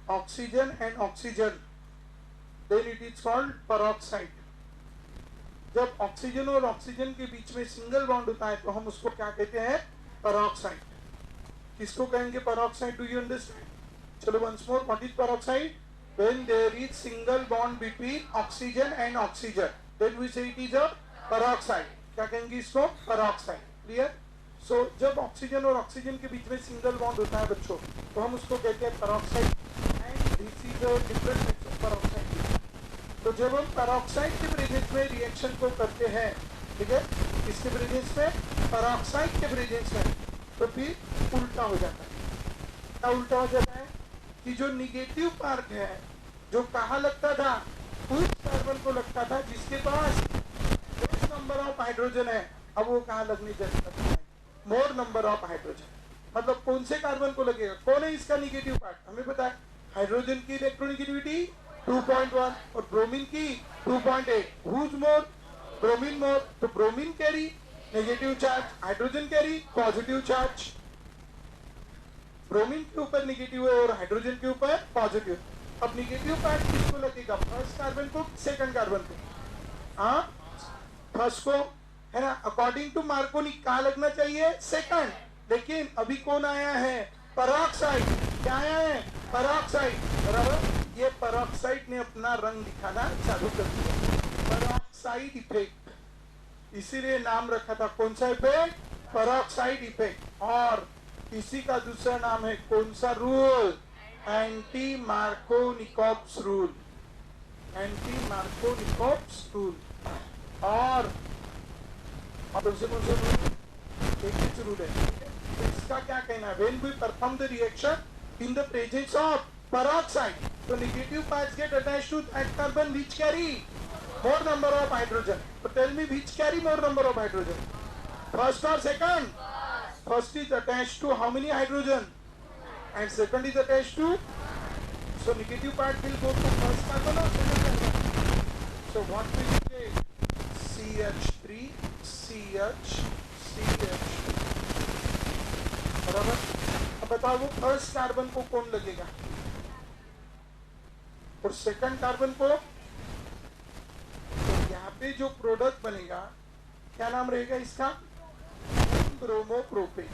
Oxygen and oxygen, then it is called peroxide. जब oxygen और oxygen के बीच में सिंगल बॉन्ड होता है तो हम उसको क्या कहते हैं? peroxide. किसको कहेंगे peroxide? Do you understand? चलो once more, what is peroxide? When there is single bond between oxygen and oxygen, then we say it is a peroxide. क्या कहेंगे इसको? peroxide. Clear? So जब ऑक्सीजन और ऑक्सीजन के बीच में सिंगल बॉन्ड होता है बच्चों, तो हम उसको कहते हैं peroxide. And this is a different types of peroxide. तो जब हम peroxide के प्रेजेंस में रिएक्शन को करते हैं, ठीक है, इसके प्रेजेंस में, peroxide के प्रेजेंस में, तो फिर उल्टा हो जाता है. क्या उल्टा हो जाता है? कि जो निगेटिव पार्ट है, जो कहाँ लगता था? उस कार्बन को लगता था जिसके पास लेस नंबर ऑफ हाइड्रोजन है. अब वो कहाँ लगने लगता है? मोर नंबर ऑफ हाइड्रोजन. मतलब कौन से कार्बन को लगेगा? कौन है इसका निगेटिव पार्ट? हमें पता है. हाइड्रोजन की इलेक्ट्रोनेगेटिविटी 2.1 और ब्रोमीन की 2.8. हुज मोर? ब्रोमीन मोर. तो bromine carry negative charge, hydrogen carry positive charge. Bromine के ऊपर निगेटिव है और हाइड्रोजन के ऊपर पॉजिटिव. अब निगेटिव पार्ट किसको लगेगा? फर्स्ट कार्बन को, सेकंड कार्बन को? हाँ, फर्स्ट को, है ना. अकॉर्डिंग टू मार्कोनी कहाँ लगना चाहिए? सेकंड. लेकिन अभी कौन आया है? पेरोक्साइड. क्या आया है? पेरोक्साइड. बराबर. ये पेरोक्साइड ने अपना रंग दिखाना चालू कर दिया. पेरोक्साइड इफेक्ट, इसीलिए नाम रखा था. कौन सा इफेक्ट? Peroxide effect. और इसी का दूसरा नाम है कौन सा rule? Anti Markovnikov's rule. Anti Markovnikov's rule. और दूसरे कौन सा रूल? एक रूल है. तो इसका क्या कहना है? When we perform the reaction in the presence of peroxide, so negative parts get attached to that carbon which carry more number of hydrogen. So tell me, which carry more number of hydrogen? First or second? First is attached to how many hydrogen? And second is attached to, so negative part will go to first carbon or second carbon? So what will you take? CH3, CH, CH. बराबर. अब बताओ वो first carbon को कौन लगेगा और second carbon को? तो यहाँ पे जो प्रोडक्ट बनेगा, क्या नाम रहेगा इसका? ब्रोमोप्रोपेन.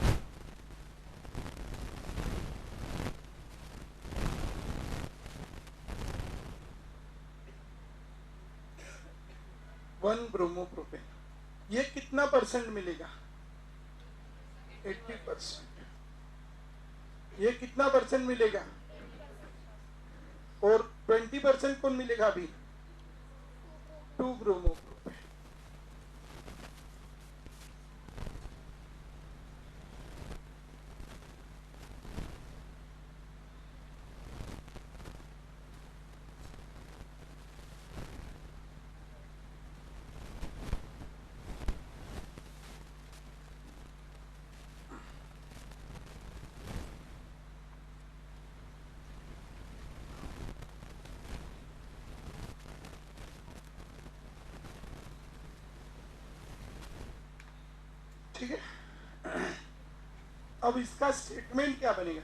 One bromopropane. ये कितना परसेंट मिलेगा? 80%. ये कितना परसेंट मिलेगा? और 20% कौन मिलेगा अभी? 2 ब्रोमोप्रोपेन. ठीक है. अब इसका स्टेटमेंट क्या बनेगा?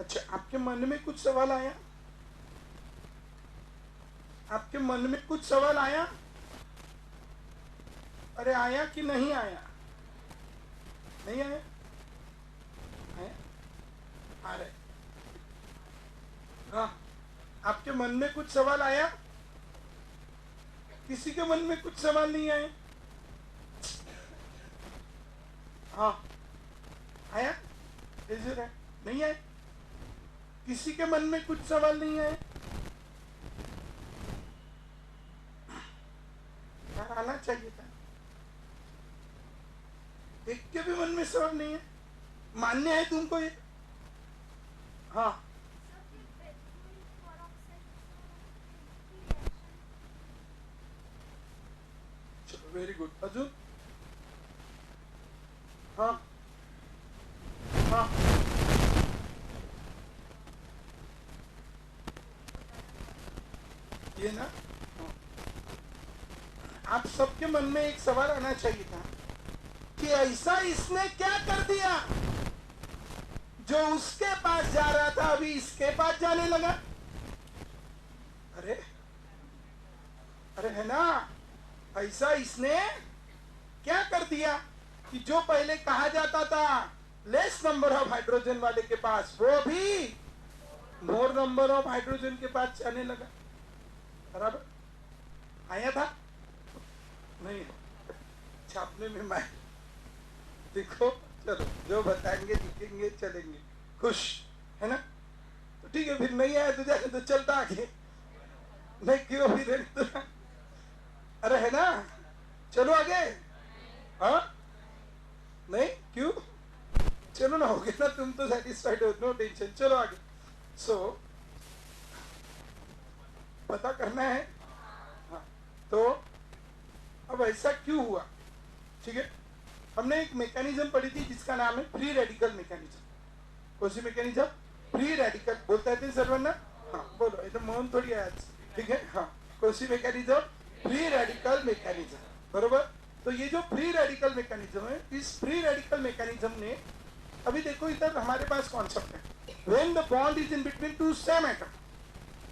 अच्छा, आपके मन में कुछ सवाल आया? आपके मन में कुछ सवाल आया? अरे आया कि नहीं आया? नहीं आया? आया? आ रहे. हाँ, आपके मन में कुछ सवाल आया? किसी के मन में कुछ सवाल नहीं आए? हाँ, आया? है? नहीं आए? किसी के मन में कुछ सवाल नहीं आए? यार आना चाहिए था. एक के भी मन में सवाल नहीं है? मान्य है तुमको ये? हाँ. चलो, वेरी गुड. अर्जुन? हाँ हाँ. ये ना, आप सबके मन में एक सवाल आना चाहिए था कि ऐसा इसने क्या कर दिया जो उसके पास जा रहा था अभी इसके पास जाने लगा। अरे अरे है ना, ऐसा इसने क्या कर दिया कि जो पहले कहा जाता था लेस नंबर ऑफ हाइड्रोजन वाले के पास, वो भी मोर नंबर ऑफ हाइड्रोजन के पास जाने लगा। बराबर आया था नहीं, छापने में मैं देखो, चलो जो बताएंगे लिखेंगे चलेंगे, खुश है ना। तो ठीक है, फिर नहीं आया तो जाके तो चलता आगे, नहीं क्यों भी रहने तो। अरे है ना, चलो आगे। हाँ नहीं क्यों, चलो ना, हो गया ना, तुम तो सेटिस्फाइड हो, नो टेंशन, चलो आगे। सो पता करना है। हाँ तो अब ऐसा क्यों हुआ, ठीक है। हमने एक मैकेनिज्म पढ़ी थी जिसका नाम है फ्री रेडिकल मैकेनिज्म। कौन सी मैकेनिज्म? फ्री रेडिकल बोलते थे सर्वन्ना, हाँ बोलो, एकदम मौन थोड़ी है आज, ठीक है। हाँ कौन सी मैकेनिज्म? फ्री रेडिकल मैकेनिज्म, बरोबर। तो ये जो फ्री रेडिकल मैकेनिज्म है, इस फ्री रेडिकल मैकेनिज्म ने, अभी देखो इधर हमारे पास कॉन्सेप्ट है, when the bond is in between two same atom,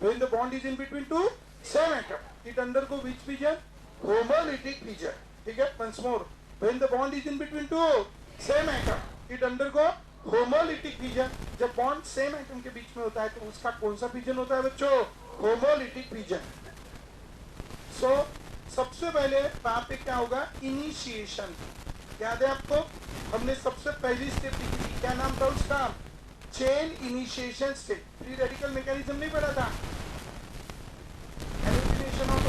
when the bond is in between two same atom it undergo which fission? Homolytic fission, ठीक है। Once more, when the bond is in between two same atom it undergo homolytic fission। जब bond same atom के बीच में होता है तो उसका कौन सा फिजन होता है बच्चों? Homolytic fission. सो सबसे पहले वहां पे क्या होगा? इनिशिएशन। याद है आपको, हमने सबसे पहली स्टेप लिखी थी, क्या नाम था उसका? Chain initiation step. Free radical mechanism नहीं पढ़ा था? एलिमिनेशन ऑफ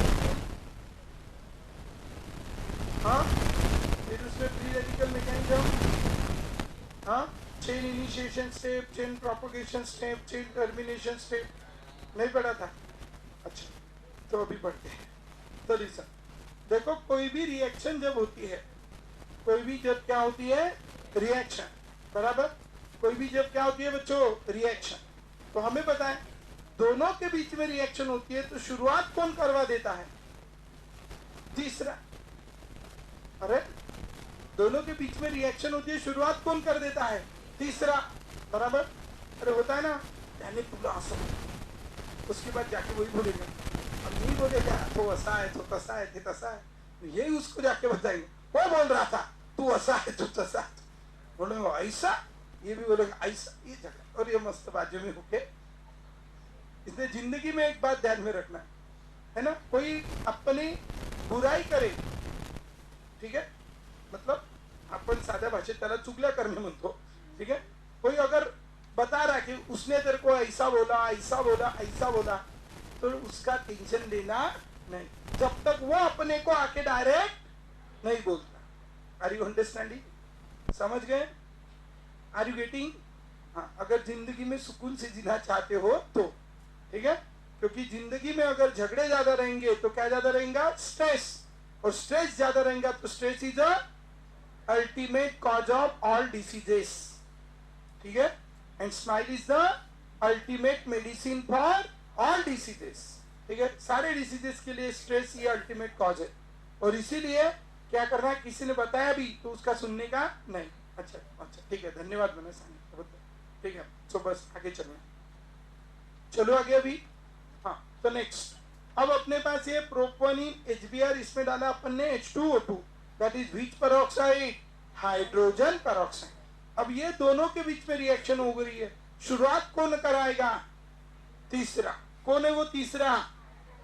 हाँ, फिर उसमें फ्री रेडिकल मैकेनिज्म, हाँ, chain initiation step, chain propagation step, chain termination step नहीं पढ़ा था? अच्छा, तो अभी पढ़ते हैं। तो लिसन, देखो कोई भी रिएक्शन जब होती है, कोई भी जब क्या होती है? रिएक्शन, बराबर। कोई भी जब क्या होती है बच्चों? रिएक्शन। तो हमें पता है दोनों के बीच में रिएक्शन होती है तो शुरुआत कौन करवा देता है? तीसरा। अरे दोनों के बीच में रिएक्शन होती है, शुरुआत कौन कर देता है? तीसरा, बराबर। अरे होता है ना, यानी तुला असम, उसके बाद जाके वही बोलेंगे, अब नहीं बोलेगा तो ऐसा है तो तसा है तो तसा है, यही उसको जाके बताएंगे, वो बोल रहा था तू ऐसा है तो तसा है, बोलेंगे ऐसा, ये भी बोलेगा ऐसा, ये जगह और ये मस्त बाजू में होके। इसलिए जिंदगी में एक बात ध्यान में रखना है ना, कोई अपनी बुराई करे, ठीक है, मतलब आपण साध्या भाषेत त्याला चुगल्या करणे म्हणतो, ठीक है। कोई अगर बता रहा कि उसने तेरे को ऐसा बोला ऐसा बोला ऐसा बोला, तो उसका टेंशन लेना नहीं, जब तक वो अपने को आके डायरेक्ट नहीं बोलता। Are you understanding? समझ गए? Are you getting? हाँ, अगर जिंदगी में सुकून से जीना चाहते हो तो, ठीक है, क्योंकि जिंदगी में अगर झगड़े ज्यादा रहेंगे तो क्या ज्यादा रहेगा? स्ट्रेस, और स्ट्रेस ज्यादा रहेगा तो stress is a ultimate cause of all diseases, ठीक है। And smile is the ultimate medicine for all diseases, ठीक है। सारे डिसीजेस के लिए स्ट्रेस ये अल्टीमेट कॉज है, और इसीलिए क्या करना है, किसी ने बताया भी तो उसका सुनने का नहीं। अच्छा अच्छा ठीक है, धन्यवाद मैंने सांगितलं, ठीक है। सो बस आगे चलना, चलो आगे अभी। हाँ तो नेक्स्ट, अब अपने पास ये प्रोपोनिन HBr, इसमें डाला अपन ने H2O2, that is which peroxide? Hydrogen peroxide. अब ये दोनों के बीच में रिएक्शन हो गई है, शुरुआत कौन कराएगा? तीसरा। कौन है वो तीसरा?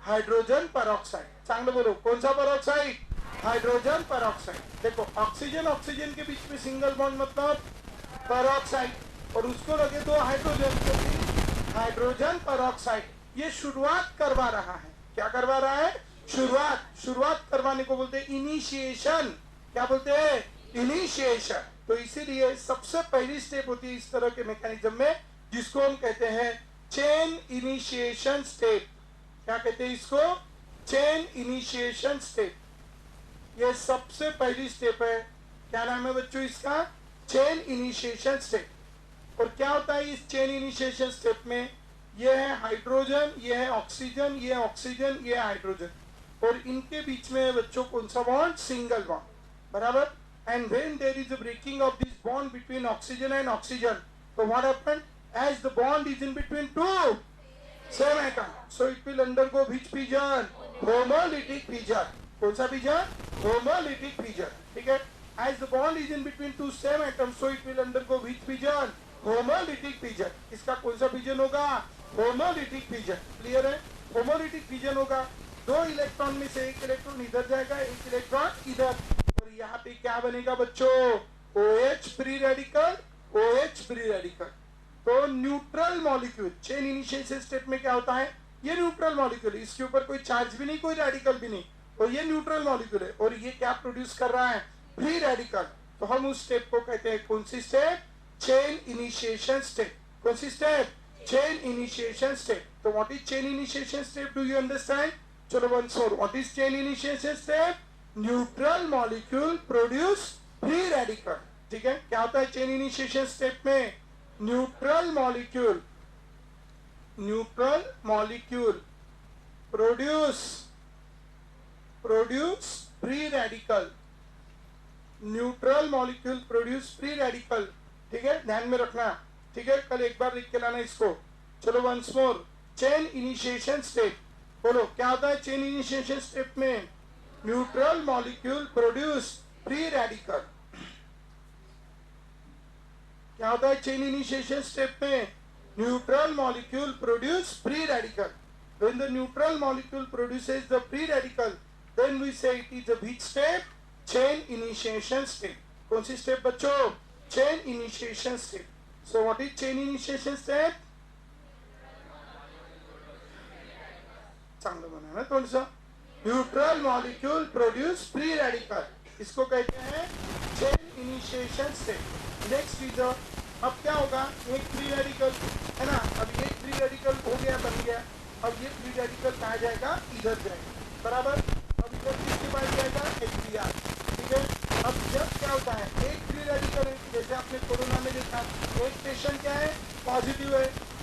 Hydrogen peroxide. चांगलं बोलो, कौन सा पेरोक्साइड? Hydrogen peroxide. देखो ऑक्सीजन ऑक्सीजन के बीच में सिंगल बॉन्ड मतलब पेरोक्साइड, और उसको लगे दो हाइड्रोजन, हाइड्रोजन पेरोक्साइड। ये शुरुआत करवा रहा है, क्या करवा रहा है? शुरुआत करवाने को बोलते हैं इनिशिएशन। क्या बोलते हैं? इनिशिएशन। तो इसीलिए सबसे पहली स्टेप होती है इस तरह के मैकेनिज्म में, जिसको हम कहते हैं चेन इनिशिएशन स्टेप। क्या कहते हैं इसको? Chain initiation step. ये सबसे पहली स्टेप है। क्या नाम है बच्चों इसका? Chain initiation step. और क्या होता है इस चेन इनिशिएशन स्टेप में? ये है हाइड्रोजन, ये है ऑक्सीजन, ये ऑक्सीजन, ये हाइड्रोजन, और इनके बीच में बच्चों कौन सा बॉन्ड? सिंगल बॉन्ड, बराबर। And when there is a breaking of this bond between oxygen and oxygen, So what happened? As the bond is in between two same atom, so it will undergo which fission? Homolytic fission. कौन सा fission? Homolytic fission. ठीक है? As the bond is in between two same atoms, so it will undergo which fission? Homolytic fission. इसका कौन सा fission होगा? Homolytic fission. Clear है? Homolytic fission होगा. दो इलेक्ट्रॉन में से एक इलेक्ट्रॉन इधर जाएगा, एक इलेक्ट्रॉन इधर, और यहाँ पे क्या बनेगा बच्चों? OH free radical, OH free radical. तो neutral molecule chain initiation state में क्या होता है? ये न्यूट्रल मॉलिक्यूल, इसके ऊपर कोई चार्ज भी नहीं, कोई रेडिकल भी नहीं, और ये न्यूट्रल मॉलिक्यूल है, और ये क्या प्रोड्यूस कर रहा है? Free radical. तो हम उस स्टेप को कहते हैं कौन सी स्टेप? Chain initiation step. कौन सी स्टेप? Chain initiation step. तो what is chain initiation step? Do you understand? चलो once more, what is chain initiation step? Neutral molecule produce free radical. ठीक है? क्या होता है चेन इनिशिएशन स्टेप में? Neutral molecule produce free radical. Neutral molecule produce free radical. ठीक है, ध्यान में रखना. ठीक है, कल एक बार लिख के लाना इसको. चलो once more, chain initiation step. बोलो क्या होता है चेन इनिशिएशन स्टेप में? Neutral molecule produce free radical. क्या होता है चेन इनिशिएशन स्टेप में? Neutral molecule produce free radical. When the neutral molecule produces the free radical, then we say it is a which step? Chain initiation step. कौन सी step बच्चों? Chain initiation step. So what is chain initiation step? चांगलं बना ना थोड़ा सा. Neutral molecule produce free radical. इसको कहते हैं chain initiation step. Next is, अब क्या होगा? एक फ्री रेडिकल है ना, अब एक फ्री रेडिकल हो गया, बन गया. अब ये फ्री रेडिकल कहाँ जाएगा? इधर जाएगा. बराबर. अब इधर किसके पास जाएगा? HBr. ठीक है. अब जब क्या होता है, एक फ्री रेडिकल है, जैसे आपने कोरोना में देखा, एक पेशेंट क्या है? पॉजिटिव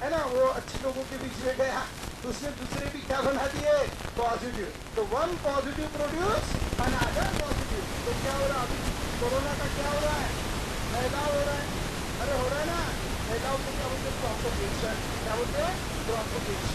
है ना, वो अच्छे लोगों के बीच में गया, तो उसने दूसरे भी क्या बना दिए? पॉजिटिव. तो one positive produce another positive. तो क्या हो रहा है अभी? कोरोना का क्या हो रहा है? फैलाव हो रहा है. अरे हो रहा है ना. फैलाव को क्या बोलते हैं? प्रोपगेशन. क्या बोलते हैं? प्रोपगेशन.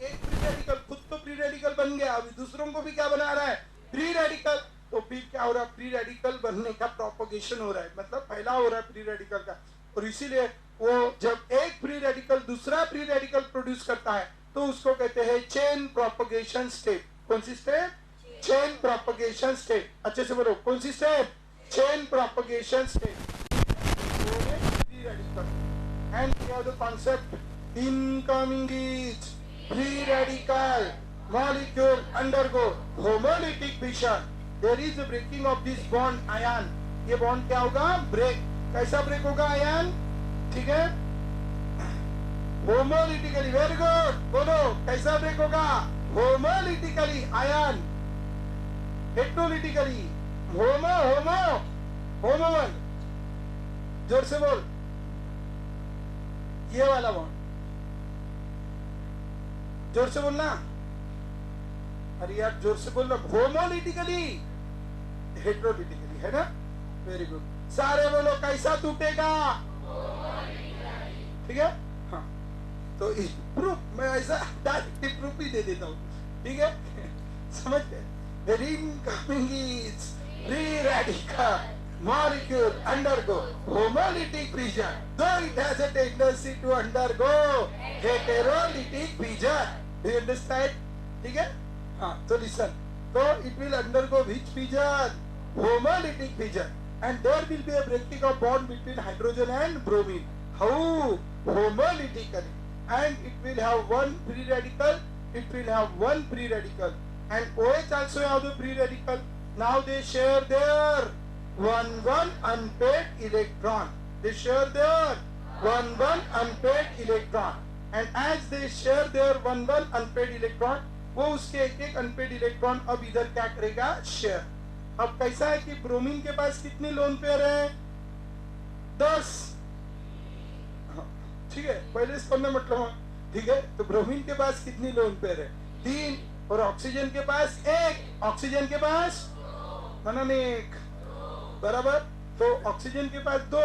एक फ्री रेडिकल खुद तो फ्री रेडिकल बन गया, अभी दूसरों को भी क्या बना रहा है? Free radical. तो फिर क्या हो रहा है? फ्री रेडिकल बनने का प्रोपगेशन हो रहा है, मतलब फैलाव हो रहा है फ्री रेडिकल का. और इसीलिए वो जब एक फ्री रेडिकल दूसरा फ्री रेडिकल प्रोड्यूस करता है, तो उसको कहते हैं चेन प्रोपगेशन स्टेप. कौन सी स्टेप? Chain propagation step. अच्छे से बोलो, कौन सी step? Chain propagation state. Free radical. And we have the concept incoming is free radical. Molecule undergo homolytic fission. There is a breaking of this bond ion. ये bond क्या होगा? Break. कैसा break होगा ion? ठीक है? Homolytically. Very good. बोलो कैसा break होगा? Homolytically ion. Heterolytically. होमो होमो होमो वन. जोर से बोल. ये वाला बॉन्ड जोर से बोलना. अरे यार जोर से बोलना. होमोलिटिकली हेटेरोलिटिकली है ना. Very good. सारे बोलो कैसा टूटेगा? ठीक है. हाँ, तो प्रूफ मैं ऐसा डायरेक्ट प्रूफ ही दे देता हूँ. ठीक है, समझ गए? The incoming is free radical. Molecule undergo homolytic fission, though it has a tendency to undergo heterolytic fission. Do you understand? ठीक है. हाँ, so listen. So it will undergo which fission? Homolytic fission, and there will be a breaking of bond between hydrogen and bromine. How? Homolytically, and it will have one free radical. It will have one free radical. And OH also have the free radical. Now they share their 1-1 unpaired electron. They share their 1-1 unpaired electron. And as they share their 1-1 unpaired electron, वो उसके एक-एक unpaired electron अब इधर क्या करेगा? Share. अब कैसा है कि ब्रोमीन के पास कितनी लोन पेयर है? 10. ठीक है, पहले इसको हमने मतलब. ठीक है, तो ब्रोमीन के पास कितनी लोन पेयर है? 3. और ऑक्सीजन के पास 1. ऑक्सीजन के पास 1. बराबर. तो ऑक्सीजन के पास 2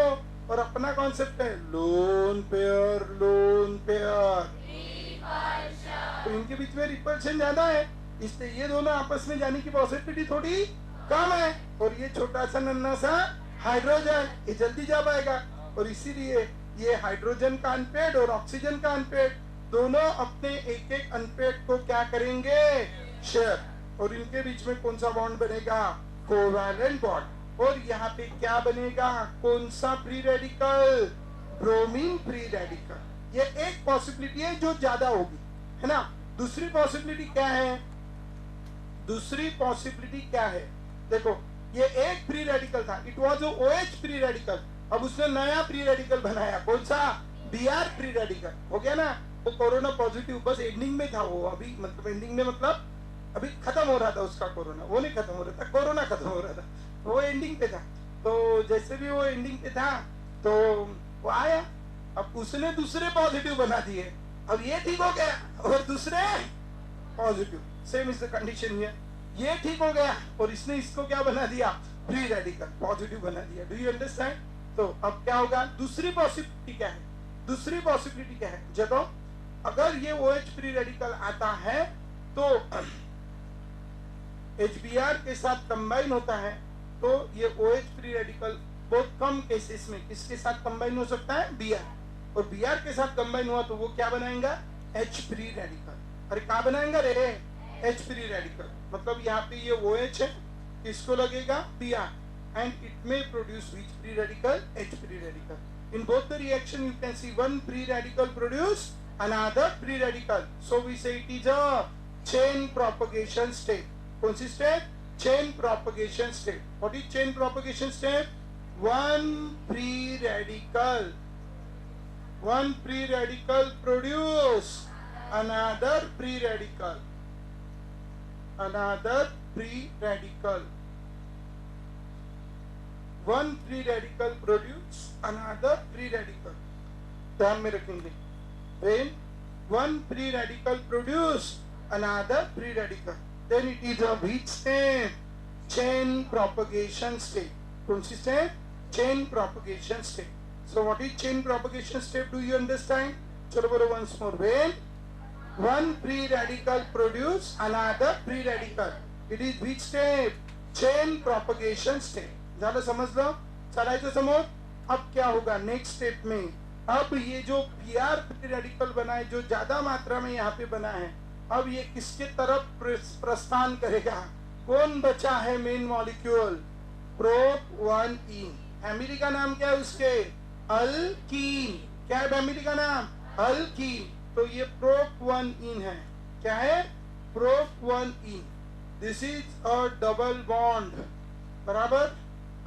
और अपना कॉन्सेप्ट है लोन पेयर, लोन पेयर। तो इनके बीच में रिपल्शन ज्यादा है, इसलिए ये दोनों आपस में जाने की पॉसिबिलिटी थोड़ी कम है। और ये छोटा सा नन्हा सा हाइड्रोजन ये जल्दी जा पाएगा, और इसीलिए ये हाइड्रोजन का अनपेड और ऑक्सीजन का अनपेड दोनों अपने एक एक अनपेड को क्या करेंगे, शेयर। और इनके बीच में कौन सा बॉन्ड बनेगा, कोवैलेंट बॉन्ड। और यहाँ पे क्या बनेगा, कौन सा free radical, bromine free radical. ये एक पॉसिबिलिटी है जो ज्यादा होगी, है ना। दूसरी पॉसिबिलिटी क्या है, दूसरी पॉसिबिलिटी क्या है, देखो ये एक फ्री रेडिकल था, it was OH free radical, अब उसने नया फ्री रेडिकल बनाया, कौन सा, Br फ्री रेडिकल हो गया ना। वो कोरोना पॉजिटिव बस एंडिंग में था वो, अभी मतलब एंडिंग में मतलब अभी खत्म हो रहा था उसका कोरोना, वो नहीं खत्म हो रहा था, कोरोना खत्म हो रहा था, वो एंडिंग पे था। तो जैसे भी वो एंडिंग पे था तो वो आया, अब उसने दूसरे पॉजिटिव बना दिए, अब ये ठीक हो गया और दूसरे positive, same is the condition here. ये ठीक हो गया और इसने इसको क्या बना दिया, फ्री रेडिकल पॉजिटिव बना दिया। Do you understand. तो अब क्या होगा, दूसरी पॉसिबिलिटी क्या है, दूसरी पॉसिबिलिटी क्या है, जब अगर ये OH फ्री रेडिकल आता है तो HBr के साथ कंबाइन होता है, तो ये OH फ्री रेडिकल बहुत कम केसेस में किसके साथ कंबाइन हो सकता है, Br, और Br के साथ कंबाइन हुआ तो वो क्या बनाएगा, H फ्री रेडिकल। अरे क्या बनाएंगे रे, H फ्री रेडिकल। मतलब यहाँ पे ये OH है, किसको लगेगा, Br, and it may produce which free radical, H free radical. In both the reaction you can see one free radical produce another free radical, so we say it is a chain propagation step. कौन सी step, chain propagation step. What is chain propagation step, one free radical produce another free radical, another free radical, one free radical produce another free radical। ध्यान में रखेंगे, when one free radical produce another free radical, then it is a which step, chain propagation step। कौन सी step, chain propagation step। So what is chain propagation step, do you understand? चलो बोलो once more, when one free radical produce another free radical, it is which step, chain propagation step। ज़्यादा समझ लो, चलाइए समझ। अब क्या होगा नेक्स्ट स्टेप में, अब ये जो Br फ्री रेडिकल बना है, जो ज्यादा मात्रा में यहाँ पे बना है, अब ये किसके तरफ प्रस्थान करेगा, कौन बचा है मेन मॉलिक्यूल, प्रोप-1इन। फैमिली का नाम क्या है उसके, अल्कीन। क्या है फैमिली का नाम, अल्कीन। तो ये प्रोप-1इन है, क्या है, प्रोप-1इन। This is a double bond, बराबर।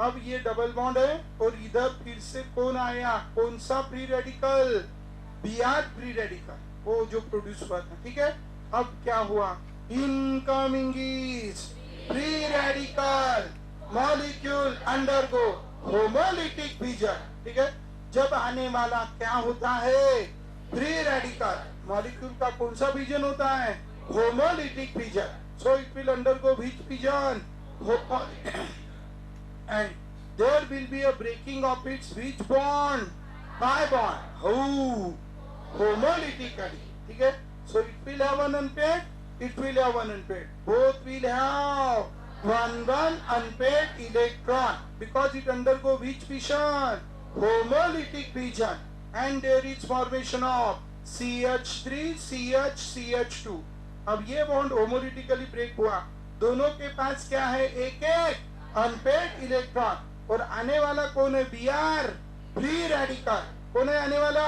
अब ये डबल बॉन्ड है और इधर फिर से कौन आया, कौन सा free radical, Br free radical, वो जो प्रोड्यूस हुआ था, ठीक है। अब क्या हुआ, incoming is free radical, molecule undergo homolytic vision, ठीक है। जब आने वाला क्या होता है, फ्री रेडिकल, मॉलिक्यूल का कौन सा विजन होता है, homolytic vision. So it will undergo which vision, and there will be a breaking of its which bond, pi bond, how, homolytically, ठीक है। So it will have one unpaired, it will have one unpaired, both will have one unpaired electron, because it undergo which fission, homolytic fission, and there is formation of CH3 CH2। अब ये bond homolytically break हुआ, दोनों के पास क्या है, एक एक unpaired electron, और आने वाला कौन है, Br फ्री रेडिकल। कौन है आने वाला,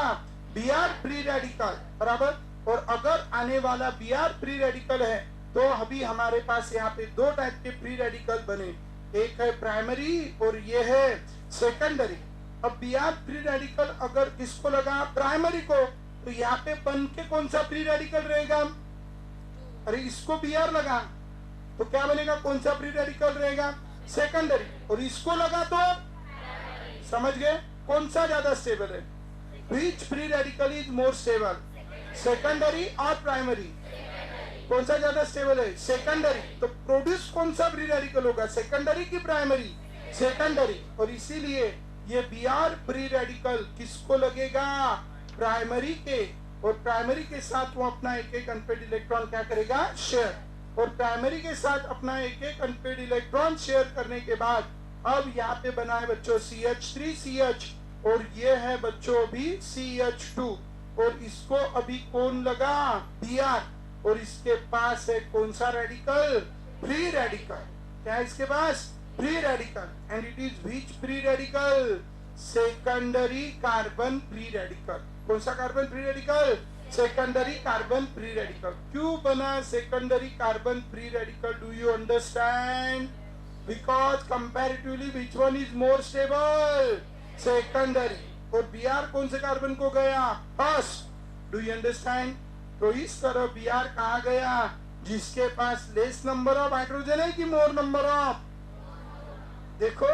Br फ्री रेडिकल, बराबर। और अगर आने वाला Br फ्री रेडिकल है तो अभी हमारे पास यहाँ पे दो टाइप के फ्री रेडिकल बने, एक है प्राइमरी और ये है सेकेंडरी। अब Br फ्री रेडिकल अगर किसको लगा, प्राइमरी को, तो यहाँ पे बन के कौन सा फ्री रेडिकल रहेगा, अरे इसको Br लगा तो क्या बनेगा, कौन सा फ्री रेडिकल रहेगा, सेकेंडरी। और इसको लगा तो समझ गए कौन सा ज्यादा स्टेबल है, which free radical is more stable, secondary और प्राइमरी, कौन सा ज्यादा स्टेबल है, सेकेंडरी। तो प्रोड्यूस कौन सा फ्री रेडिकल होगा, सेकेंडरी की प्राइमरी, सेकेंडरी। और इसीलिए ये Br फ्री रेडिकल किसको लगेगा, प्राइमरी के, और प्राइमरी के साथ वो अपना एक एक अनपेड इलेक्ट्रॉन क्या करेगा, शेयर, और प्राइमरी के साथ अपना एक एक अनपेड इलेक्ट्रॉन शेयर करने के बाद अब यहाँ पे बना है बच्चों CH3CH, और ये है बच्चों अभी CH2, और इसको अभी कौन लगा, Br, और इसके पास है कौन सा रेडिकल, फ्री रेडिकल, क्या है इसके पास, free radical, and it is which free radical, secondary carbon free radical, कौन सा carbon free radical, secondary carbon free radical. क्यों बना secondary carbon free radical, do you understand, because comparatively which one is more stable, secondary, और Br कौन से carbon को गया, first, do you understand. तो इस तरह Br कहा गया जिसके पास लेस नंबर ऑफ हाइड्रोजन है कि मोर नंबर ऑफ, देखो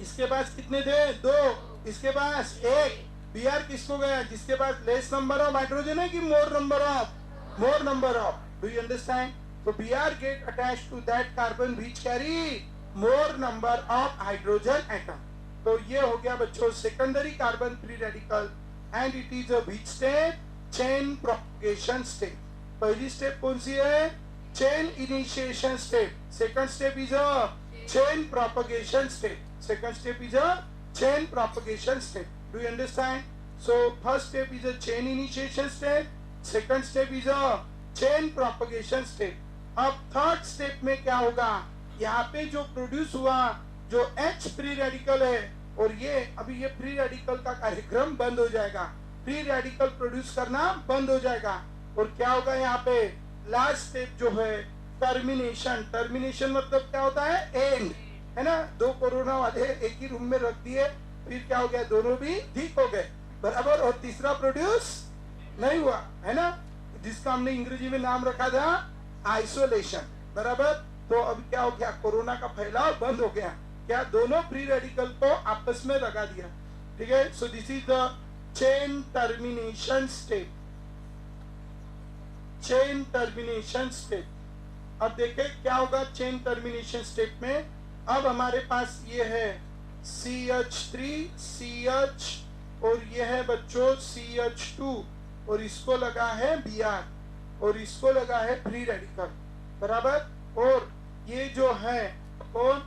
इसके पास कितने थे, 2, इसके पास 1, Br किसको गया, जिसके पास लेस नंबर ऑफ हाइड्रोजन है कि more number of, more number of, do you understand. तो Br get attached to that carbon which carry more number of hydrogen atom. तो ये हो गया बच्चों secondary carbon free radical, and it is a which step, chain propagation step. पहली step कौन सी है, chain initiation step, second step is a chain propagation step, second step is a chain propagation step, do you understand। so first step is a chain initiation step, second step is a chain propagation step। अब third step में क्या होगा, यहाँ पे जो produce हुआ जो H free radical है, और ये अभी ये फ्री रेडिकल का कार्यक्रम बंद हो जाएगा, फ्री रेडिकल प्रोड्यूस करना बंद हो जाएगा, और क्या होगा यहाँ पे लास्ट स्टेप जो है टर्मिनेशन। टर्मिनेशन मतलब क्या होता है, एंड, है ना, 2 कोरोना वाले एक ही रूम में रख दिए, फिर क्या हो गया, दोनों भी ठीक हो गए, बराबर, और तीसरा प्रोड्यूस नहीं हुआ, है ना, जिसका हमने अंग्रेजी में नाम रखा था आइसोलेशन, बराबर। तो अब क्या हो गया, कोरोना का फैलाव बंद हो गया, क्या, दोनों फ्री रेडिकल को आपस में लगा दिया, ठीक है। So this is the chain termination step, chain termination step. अब देखें क्या होगा चेन टर्मिनेशन स्टेप में, अब हमारे पास ये है CH3CH, और ये है बच्चों CH2, और इसको लगा है Br, और इसको लगा है फ्री रेडिकल, बराबर, और ये जो है कौन,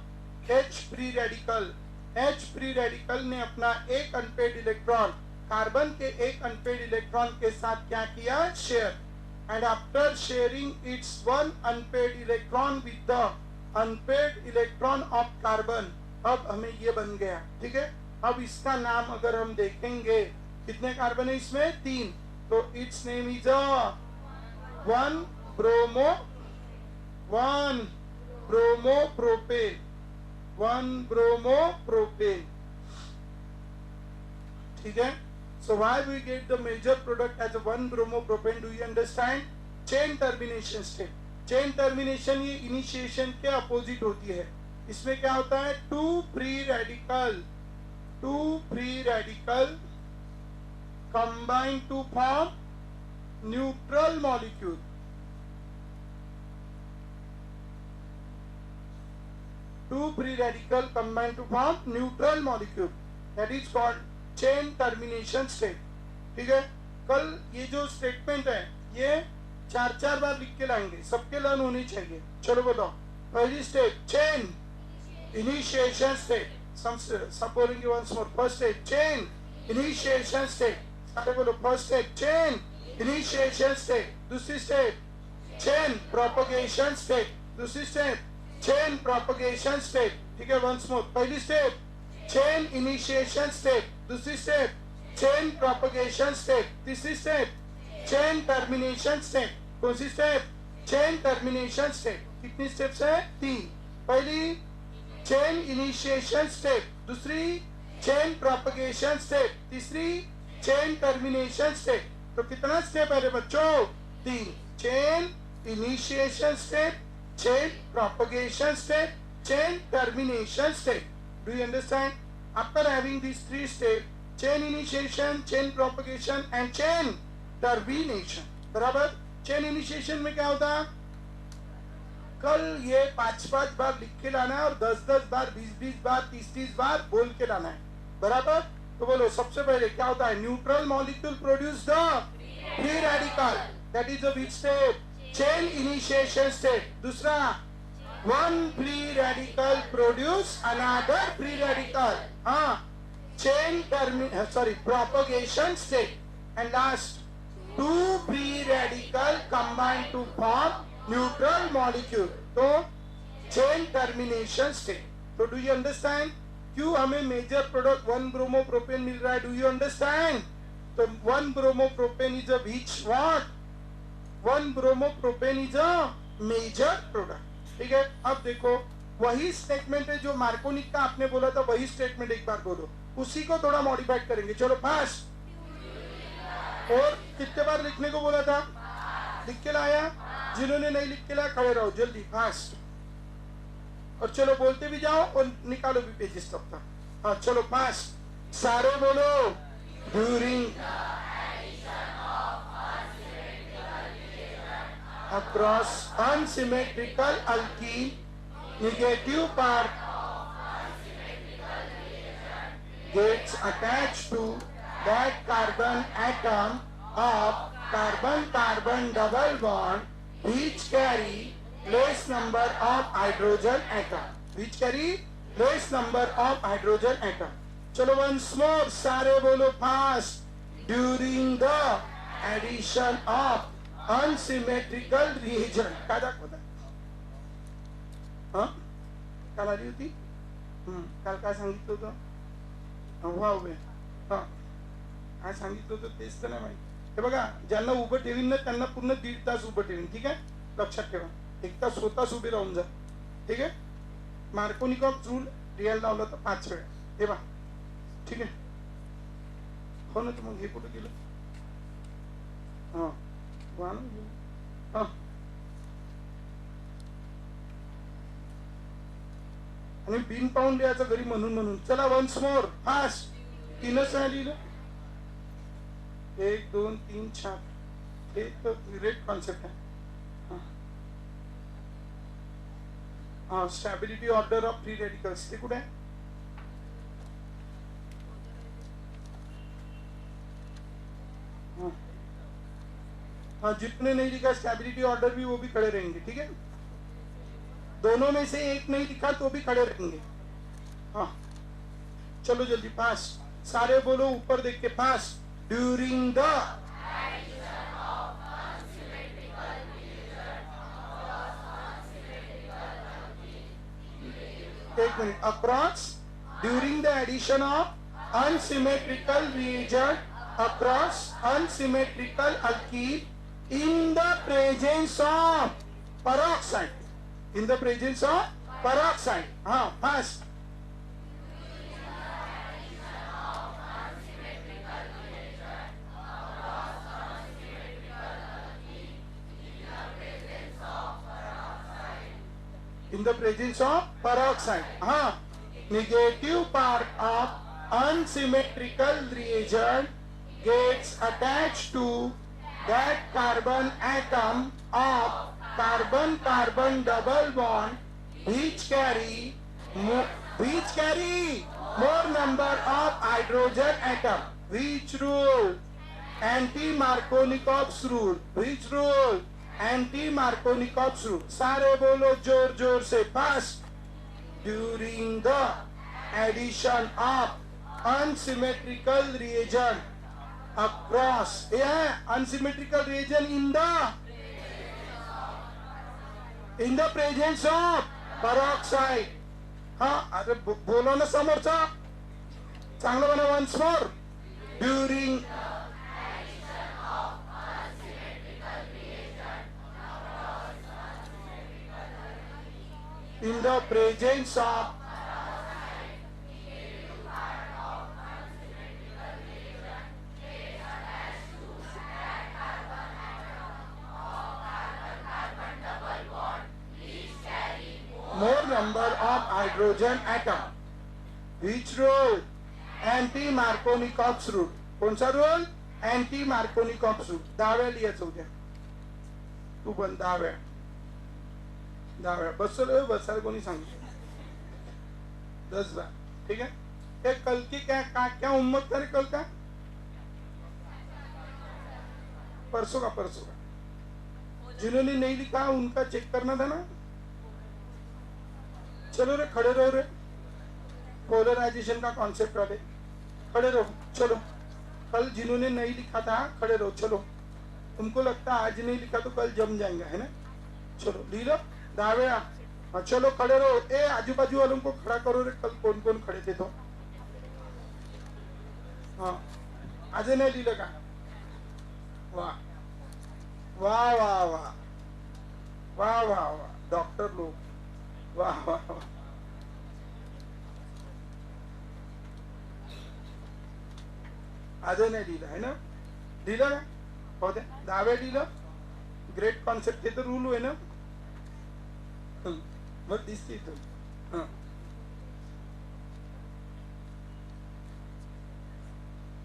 H free radical, H free radical ने अपना एक अनपेड इलेक्ट्रॉन कार्बन के एक अनपेड इलेक्ट्रॉन के साथ क्या किया, share, and after sharing it's one unpaired electron with the unpaired electron of carbon, अब हमें ये बन गया, ठीक है। अब इसका नाम अगर हम देखेंगे, कितने कार्बन है इसमें, 3, तो it's name is 1 bromo propane, 1 bromo propane, ठीक है। So why we get the major product as a 1 bromo propane, do you understand, chain termination step। Chain termination ये इनिशिएशन के अपोजिट होती है, इसमें क्या होता है, 2 free radical combine to form neutral molecule, 2 free radical combine to form neutral molecule, that is called chain termination step, ठीक है। कल ये जो स्टेटमेंट है ये 4 बार लिख के लाएंगे, सबके लर्न होनी चाहिए। चलो बताओ, पहली स्टेप चेन इनिशिएशन स्टेप, सब बोलेंगे once more, first step chain initiation step, सारे बोलो, first step chain initiation step, दूसरी स्टेप चेन प्रोपगेशन स्टेप, दूसरी स्टेप चेन प्रोपगेशन स्टेप, ठीक है। वंस मोर, पहली स्टेप चेन इनिशिएशन स्टेप, दूसरी स्टेप चेन प्रोपगेशन स्टेप, तीसरी स्टेप चेन टर्मिनेशन स्टेप, कौन सी स्टेप, चेन टर्मिनेशन स्टेप। कितनी स्टेप्स है, 3, पहली चेन इनिशिएशन स्टेप, दूसरी चेन प्रोपगेशन स्टेप, तीसरी चेन टर्मिनेशन स्टेप। तो कितना स्टेप है रे बच्चों, 3, chain initiation step, chain propagation step, chain termination step, do you understand. After having these 3 steps, chain initiation, chain propagation and chain termination, बराबर। Chain initiation में क्या होता है, कल ये 5-5 बार लिख के लाना है और 10-10 बार, 20-20 बार, 30-30 बार बोल के लाना है, बराबर? तो बोलो सबसे पहले क्या होता है? Neutral molecule produce the free radical, that is the which step? Chain initiation step. दूसरा, one free radical produce another free radical, propagation state. And last, two free radical combine to form neutral molecule, तो chain termination state. So do you understand? क्यों हमें major product 1 bromopropane मिल रहा है? Do you understand? तो 1 bromopropane is a which what? 1 bromopropane is a major product. ठीक है, अब देखो वही स्टेटमेंट है जो मार्कोनिक का आपने बोला था, वही स्टेटमेंट एक बार बोलो, उसी को थोड़ा मॉडिफाइड करेंगे. चलो फास्ट. और कितने बार लिखने को बोला था? लिख के लाया? जिन्होंने नहीं लिख के लाया खड़े रहो, जल्दी फास्ट. और चलो बोलते भी जाओ और निकालो भी पेजेस तब तक. हाँ चलो फास्ट, सारे बोलो. During across unsymmetrical alkene, negative part gets attached to that carbon atom of carbon-carbon double bond which carry less number of hydrogen atom. Which carry less number of hydrogen atom. चलो once more, सारे बोलो fast. During the addition of unsymmetrical reagent. काय दाखवत आहे? काल आली होती? काल काय सांगितलं होतं? काय सांगितलं होतं तेच तर नाही माहिती. हे बघा, ज्यांना उभं ठेवीन ना त्यांना पूर्ण 1.5 तास उभं ठेवीन. ठीक आहे, लक्षात ठेवा. 1 तास स्वतःच उभे राहून जा. ठीक आहे. मार्कोनिकॉफ रूल रियल लावला तर 5 वेळा. हे बघा, ठीक आहे. हो ना. तर मग हे कुठं गेलं? आणि बिन पाहून लिहायचं घरी म्हणून म्हणून. चला वन्स मोर फास्ट. 3च नाही लिहिलं. 1 2 3 4. हे तर ग्रेट कॉन्सेप्ट आहे. Stability order of free radicals ते कुठे आहे? जितने नहीं लिखा स्टेबिलिटी ऑर्डर भी, वो भी खड़े रहेंगे. ठीक है, दोनों में से एक नहीं लिखा तो भी खड़े रहेंगे. हाँ चलो जल्दी फास्ट, सारे बोलो ऊपर देख के फास्ट. ड्यूरिंग द एक minute. Across during the addition of unsymmetrical reagent across unsymmetrical alkene in the presence of peroxide. In the presence of peroxide. Fast. In the presence of peroxide. Negative part of unsymmetrical reagent gets attached to that carbon atom of carbon-carbon double bond which carry more number of hydrogen atom. Which rule? Anti-Markovnikov's rule. Which rule? Anti-Markovnikov's rule. सारे बोलो जोर जोर से fast. During the addition of unsymmetrical reagent across unsymmetrical reagent in the presence of peroxide. अरे बोलो ना समोरचा, चांगलं म्हणा. once more. During in the presence of more number of hydrogen atom. Which rule? Anti-Markovnikov's rule. कौन सा rule? Anti-Markovnikov's rule. 10 वेळा लिहायचं उद्या. तू पण 10 वेळा. 10 वेळा बसायला कोणी सांगितलं 10 बार ठीक है। ये कल की क्या उम्मत करे कल का परसों का जिन्होंने नहीं लिखा उनका चेक करना था ना। चलो रे खड़े रहो रे, पोलराइजेशन का कॉन्सेप्ट वाले खड़े रहो। चलो कल जिन्होंने नहीं लिखा था खड़े रहो। चलो तुमको लगता है आज नहीं लिखा तो कल जम जाएंगे है ना। चलो ली लो 10 वेळा। हाँ चलो खड़े रहो। ए आजू बाजू वालों को खड़ा करो रे, कल कौन कौन खड़े थे तो। हाँ आज नहीं लिहिलं का। वाह वाह वाह वाह वाह वाह वाह डॉक्टर लोग वाह वाह वाह। आज नाही लिहिलं है ना, लिहिलं ना हो दे 10 वेळा लिहिलं। ग्रेट कॉन्सेप्ट ते तर रूल आहे ना मग दिसते इथून। हाँ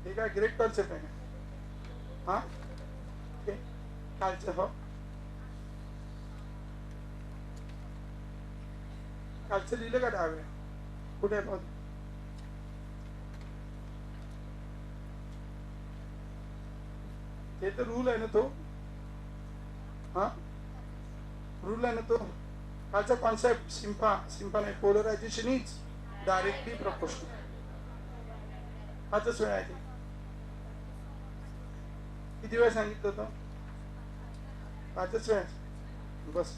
ठीक आहे ग्रेट कॉन्सेप्ट आहे ना। हाँ कालचं हो कालचं लिहिलं का 10 वेळा कुठे आहे पाहू। ते तर रूल आहे ना तो। हाँ रूल आहे ना तो कालचा कॉन्सेप्ट सिम्पा नाही पोलरायझेशन इज डायरेक्टली प्रपोर्शनल। 5च वेळा आहे ते। किती वेळा सांगितलं होतं 5च वेळा बस।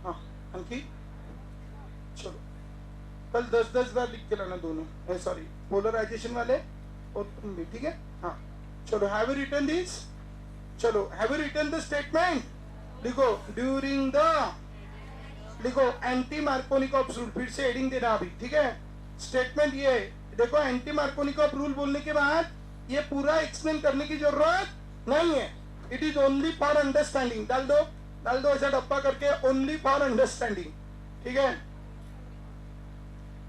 हाँ आणखी चलो कल 10 बार लिख के लाना दोनों सॉरी पोलराइजेशन वाले और तुम भी ठीक है। हाँ चलो हैव यू रिटन दिस। चलो have you written the statement लिखो ड्यूरिंग द लिखो एंटी मार्कोनिकॉफ रूल फिर से हेडिंग देना अभी ठीक है। स्टेटमेंट ये देखो एंटी मार्कोनिकॉफ रूल बोलने के बाद ये पूरा एक्सप्लेन करने की जरूरत नहीं है। It is only for understanding. डाल दो ऐसा डब्बा करके ओनली फॉर अंडरस्टैंडिंग ठीक है।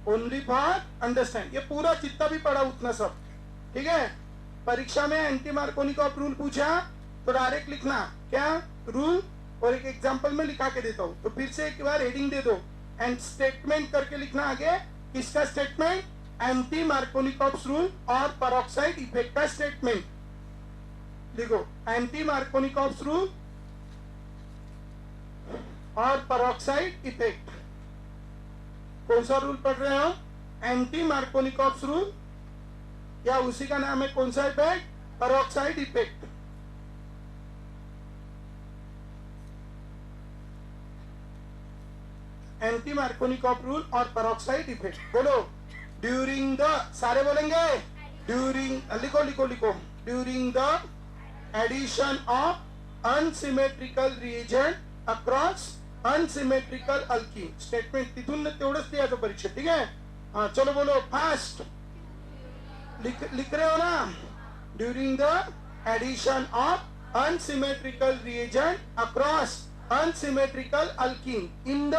ओनली फॉर अंडरस्टैंड ये पूरा जितना भी पढ़ा उतना सब ठीक है। परीक्षा में एंटी मार्कोनिकॉफ रूल पूछा तो डायरेक्ट लिखना क्या रूल और एक एग्जांपल में लिखा के देता हूं तो फिर से एक बार हेडिंग दे दो एंड स्टेटमेंट करके लिखना आगे। किसका स्टेटमेंट एंटी मार्कोनिकॉफ रूल और पेरोक्साइड इफेक्ट का स्टेटमेंट लिखो। एंटी मार्कोनिकॉफ रूल और पेरोक्साइड इफेक्ट कौन सा रूल पढ़ रहे हो एंटी मार्कोनिकॉफ रूल या उसी का नाम है कौन सा effect peroxide effect. Anti Markovnikov rule और पेरोक्साइड इफेक्ट बोलो ड्यूरिंग द सारे बोलेंगे ड्यूरिंग लिखो during the addition of unsymmetrical reagent across unsymmetrical alkene. Statement तिथून तेवढंच लिहायचं परीक्षा ठीक है। हाँ चलो बोलो फास्ट लिख रहे हो ना during the addition of unsymmetrical reagent across unsymmetrical alkene in the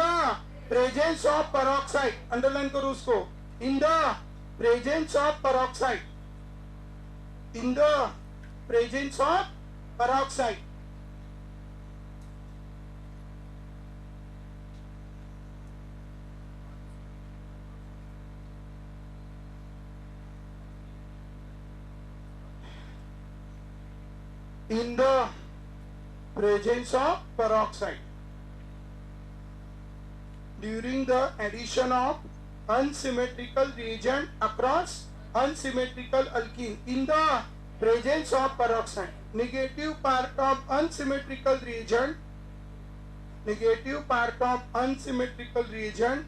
presence of peroxide. Underline करो उसको in the presence of peroxide in the presence of peroxide. In the presence of peroxide during the addition of unsymmetrical reagent across unsymmetrical alkene in the presence of peroxide negative part of unsymmetrical reagent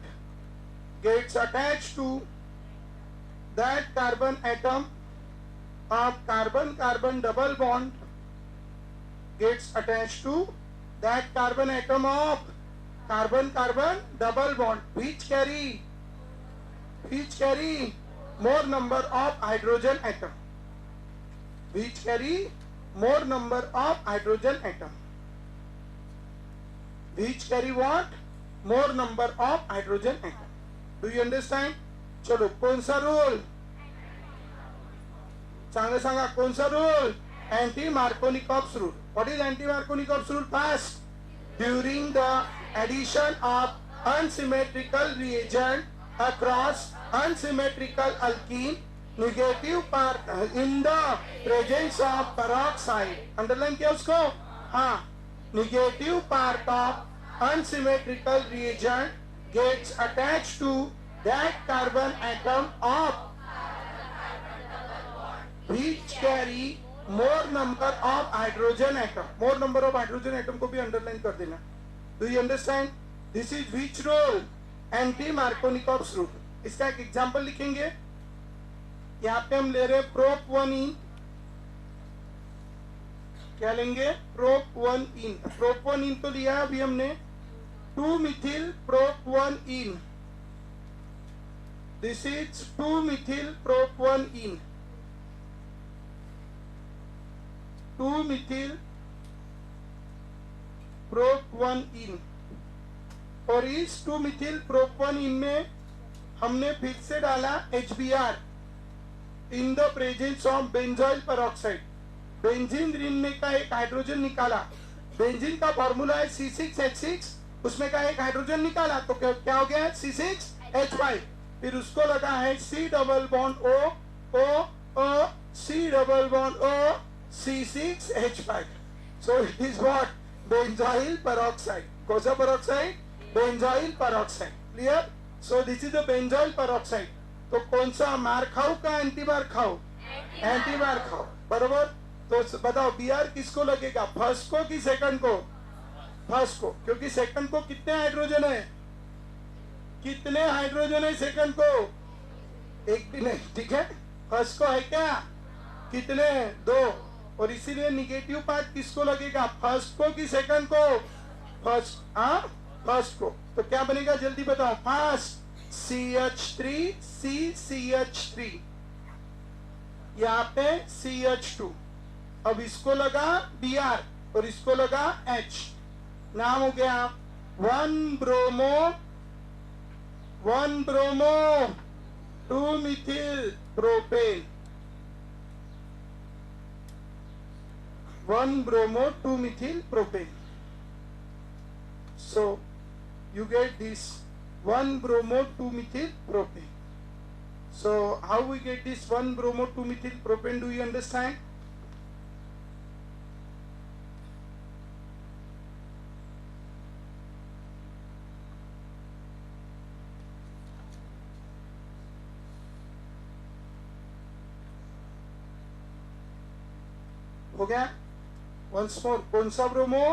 gets attached to that carbon atom of carbon double bond gets attached to that carbon atom of carbon double bond which carry more number of hydrogen atom which carry more number of hydrogen atom which carry what more number of hydrogen atom। do you understand? चलो कौन सा rule चांगलं सांगा कौन सा rule anti Markovnikov rule. What is anti-Markovnikov rule? Fast. during the addition of unsymmetrical reagent across unsymmetrical alkene, negative part in the presence of peroxide. Underline किया उसको? हाँ, negative part of unsymmetrical reagent gets attached to that carbon atom of which carry more number of hydrogen atom. More number of hydrogen atom को भी underline कर देना. Do you understand? This is which rule? Anti-Markovnikov's rule. इसका एक example लिखेंगे. यहाँ पे हम ले रहे हैं प्रोप 1 क्या लेंगे? प्रोप 1 प्रोप 1 तो लिया अभी हमने 2-methyl prop 1 This is 2-methyl prop 1 2-methyl prop 1 और इस 2-methyl prop 1 में हमने फिर से डाला HBr in the presence of benzoyl peroxide. Benzene ring में का एक हाइड्रोजन निकाला. बेंजीन का फॉर्मूला है C6H6, उसमें का एक हाइड्रोजन निकाला तो क्या हो गया? C6H5. फिर उसको लगा है C double bond O O O C double bond O C6H5. So it is what? Benzoyl peroxide. कौन सा peroxide? Benzoyl peroxide. Clear? So this is the benzoyl peroxide. तो कौन सा मार खाओ का एंटी मार खाओ? एंटी मार खाओ. बरोबर? तो बताओ Br किसको लगेगा? फर्स्ट को कि सेकंड को? फर्स्ट को, क्योंकि सेकंड को कितने हाइड्रोजन है? कितने हाइड्रोजन है सेकंड को? एक भी नहीं. ठीक है, फर्स्ट को है क्या? कितने? 2. और इसीलिए निगेटिव पार्ट किसको लगेगा? फर्स्ट को कि सेकंड को? फर्स्ट. हाँ, फर्स्ट को. तो क्या बनेगा जल्दी बताओ? फर्स्ट CH3 CCH3, यहाँ पे CH2. अब इसको लगा Br और इसको लगा H. नाम हो गया 1 bromo 2-methyl propane. 1 bromo 2-methyl propane. So you get this 1 bromo 2-methyl propane. So how we get this 1 bromo 2-methyl propane? Do you understand? हो गया? Once more, कौन सा bromo?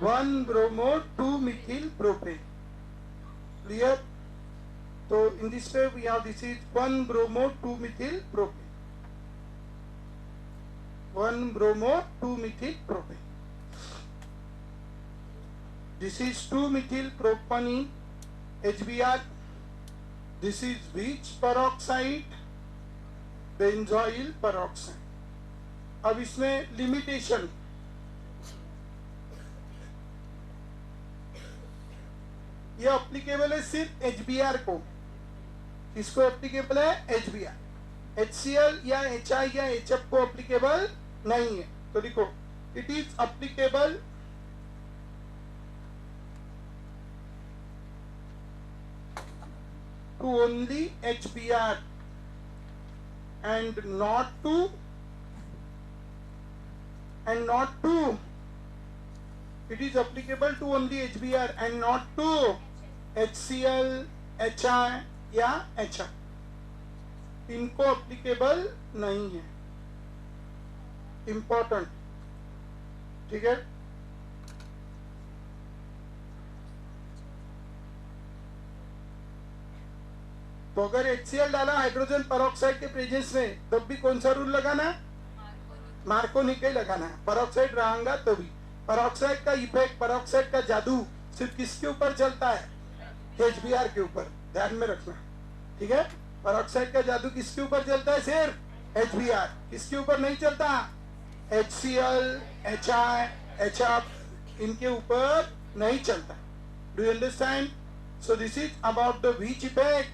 1 bromo 2-methyl propane. Clear? So in this way we have this is 1 bromo 2-methyl propane. 1 bromo 2-methyl propane. This is 2-methyl propane HBr. This is which peroxide? Benzoyl peroxide. अब इसमें limitation. ये applicable है सिर्फ HBr को. इसको applicable है HBr. HCl या HI या HF को एप्लीकेबल नहीं है. तो लिखो it is applicable to only HBr and not to it is applicable to only HBr and not to HCl, HI या HF. इनको applicable नहीं है. Important. ठीक है? तो अगर HCl डाला हाइड्रोजन पेरोक्साइड के प्रेजेंस में तब भी कौन सा रूल लगाना? मार्कोनिकल लगाना है. पेरोक्साइड रहेगा तो भी. पेरोक्साइड का इफेक्ट, पेरोक्साइड का जादू सिर्फ किसके ऊपर चलता है? HBr के ऊपर. ध्यान में रखना. ठीक है? पेरोक्साइड का जादू किसके ऊपर चलता है? सिर्फ HBr. किसके ऊपर नहीं चलता? HCl, HI, HF इनके ऊपर नहीं चलता. Do you understand? So this is about the which effect?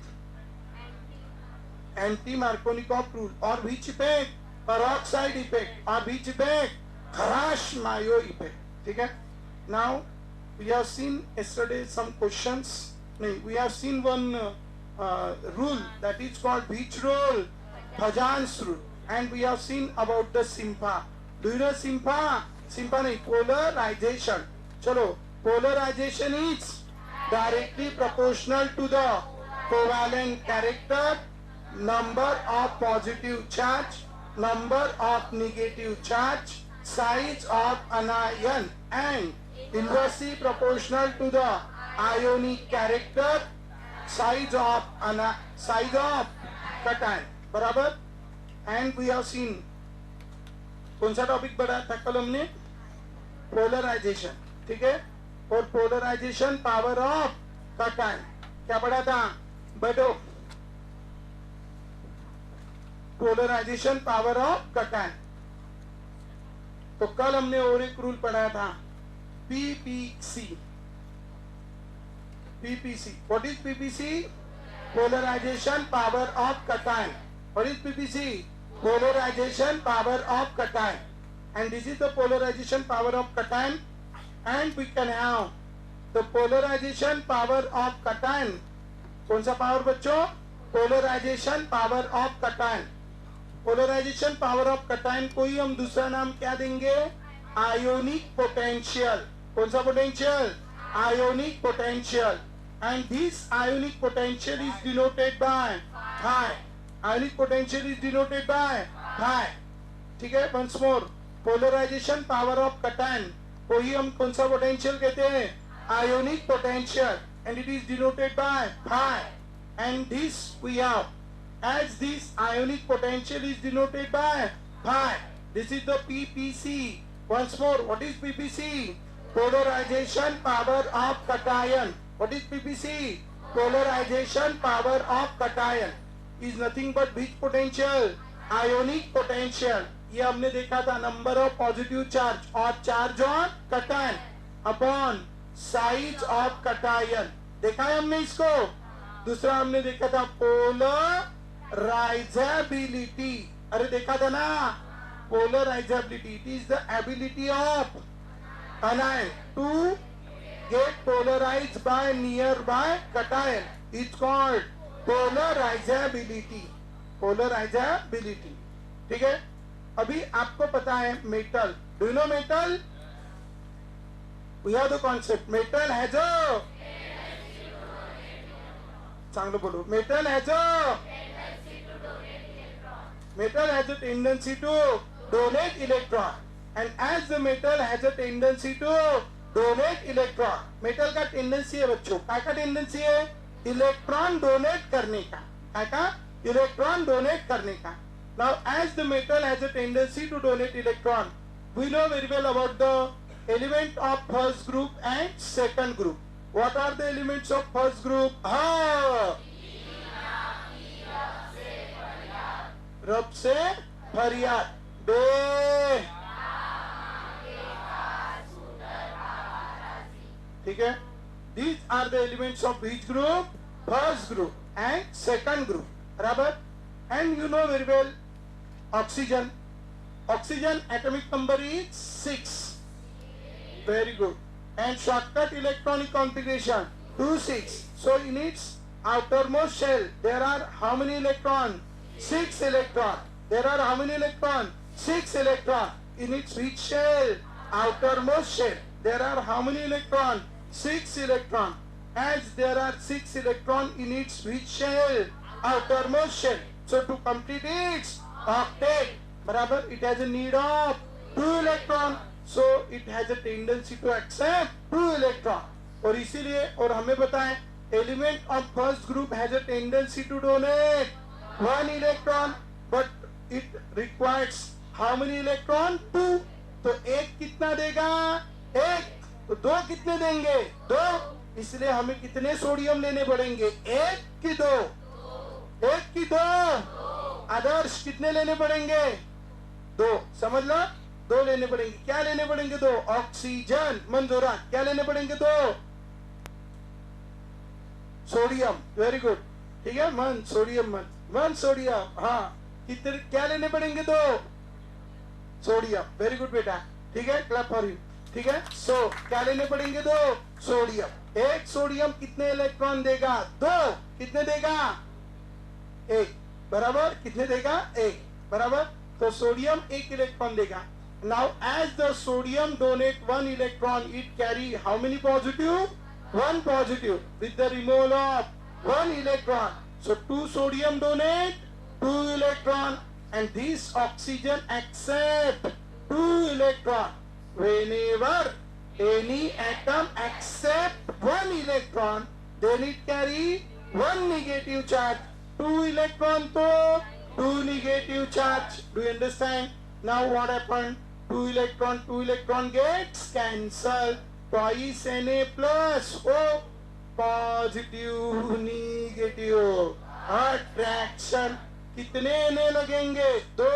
Anti-Markovnikov rule. Or which effect? Peroxide effect. Or which effect? Kharash-Mayo effect. ठीक है? Now we have seen yesterday some questions. No, we have seen one rule that is called which rule? Bhajan's rule. And we have seen about the Simpa. Do you know Simpa? Simpa nahi, polarization. Chalo, polarization is directly proportional to the covalent character, number of positive charge, number of negative charge, size of anion, and inversely proportional to the ionic character, size of cation. बराबर? And we have seen कौन सा topic पढ़ा था कल हमने? Polarisation. ठीक है? और पोलराइजेशन पावर ऑफ कटायन क्या पढ़ा था? बटो पोलराइजेशन पावर ऑफ कटायन. तो कल हमने और एक रूल पढ़ा था PPC. PPC. What is PPC? Polarisation power of cation. What is PPC? Polarization power of cation. And this is the polarization power of cation. And we can have the polarization power of cation. कौन सा power बच्चों? Polarization power of cation. Polarization power of cation को ही हम दूसरा नाम क्या देंगे? Ionic potential. कौन सा potential? Ionic potential. And this ionic potential is denoted by phi. Ionic potential is denoted by phi. ठीक है? Once more, polarization power of cation को ही हम कौन सा potential कहते हैं? Ionic potential, and it is denoted by phi. And this we have, as this ionic potential is denoted by phi. This is the PPC. Once more, what is PPC? Polarization power of cation. What is PPC? Polarization power of cation is nothing but which potential? Ionic potential. ये हमने देखा था number of positive charge और charge on cation upon size of cation. देखा है हमने इसको. दूसरा हमने देखा था पोलराइजेबिलिटी. अरे देखा था ना, polarisability. It is the ability of anion to get polarized by nearby cation. It's called polarizability. Polarizability. ठीक है? अभी आपको पता है metal. Do you know metal? We have the concept. Metal has a चांगलं बोलो. Metal has a tendency to donate electron. And as the metal has a tendency to donate electron. metal का tendency है बच्चों. क्या का tendency है? Electron donate करने का. क्या? इलेक्ट्रॉन डोनेट करने का. Now, as the metal has a tendency to donate electron, we know very well about the element of first group and second group. What are the elements of first group? रब से फरियाद. बे. ठीक है? These are the elements of which group? First group and second group. बराबर? And you know very well oxygen. Oxygen atomic number is 6. Very good. And shortcut electronic configuration 2-6. So in its outermost shell there are how many electrons? 6 electrons. There are how many electrons? 6 electrons. In its which shell? Outermost shell. There are how many electrons? 6 electrons. As there are 6 electrons in its which shell? Outermost shell. So to complete its octet, barabar, it has a need of 2 electrons. So it has a tendency to accept 2 electrons. और इसीलिए और हमें पता है element of first group has a tendency to donate 1 electron, but it requires how many electron? 2. तो एक कितना देगा? 1. तो 2 कितने देंगे? 2. इसलिए हमें कितने सोडियम लेने पड़ेंगे? 1 की 2. 1 की 2. आदर्श कितने लेने पड़ेंगे? 2. समझ लो, 2 लेने पड़ेंगे. क्या लेने पड़ेंगे? 2. ऑक्सीजन. मंजूरा क्या लेने पड़ेंगे? 2 सोडियम. Very good. ठीक है. मन सोडियम. मन सोडियम. हाँ, कितने क्या लेने पड़ेंगे? 2 सोडियम. वेरी गुड बेटा. ठीक है. Clap for you. ठीक है। सो क्या लेने पड़ेंगे? दो सोडियम। एक सोडियम कितने इलेक्ट्रॉन देगा? दो। कितने देगा? एक। बराबर। कितने देगा? एक। बराबर। तो सोडियम एक इलेक्ट्रॉन देगा। Now as the sodium donate one electron, it carry how many positive? One positive with the removal of one electron. So two sodium donate two electron, and this oxygen accept two electron. Whenever any atom accept one electron, then it carry one negative charge. Two electron to two negative charge. Do you understand? Now what happened? Two electron gets cancelled. Twice Na plus O. Positive negative attraction. कितने ने लगेंगे? दो.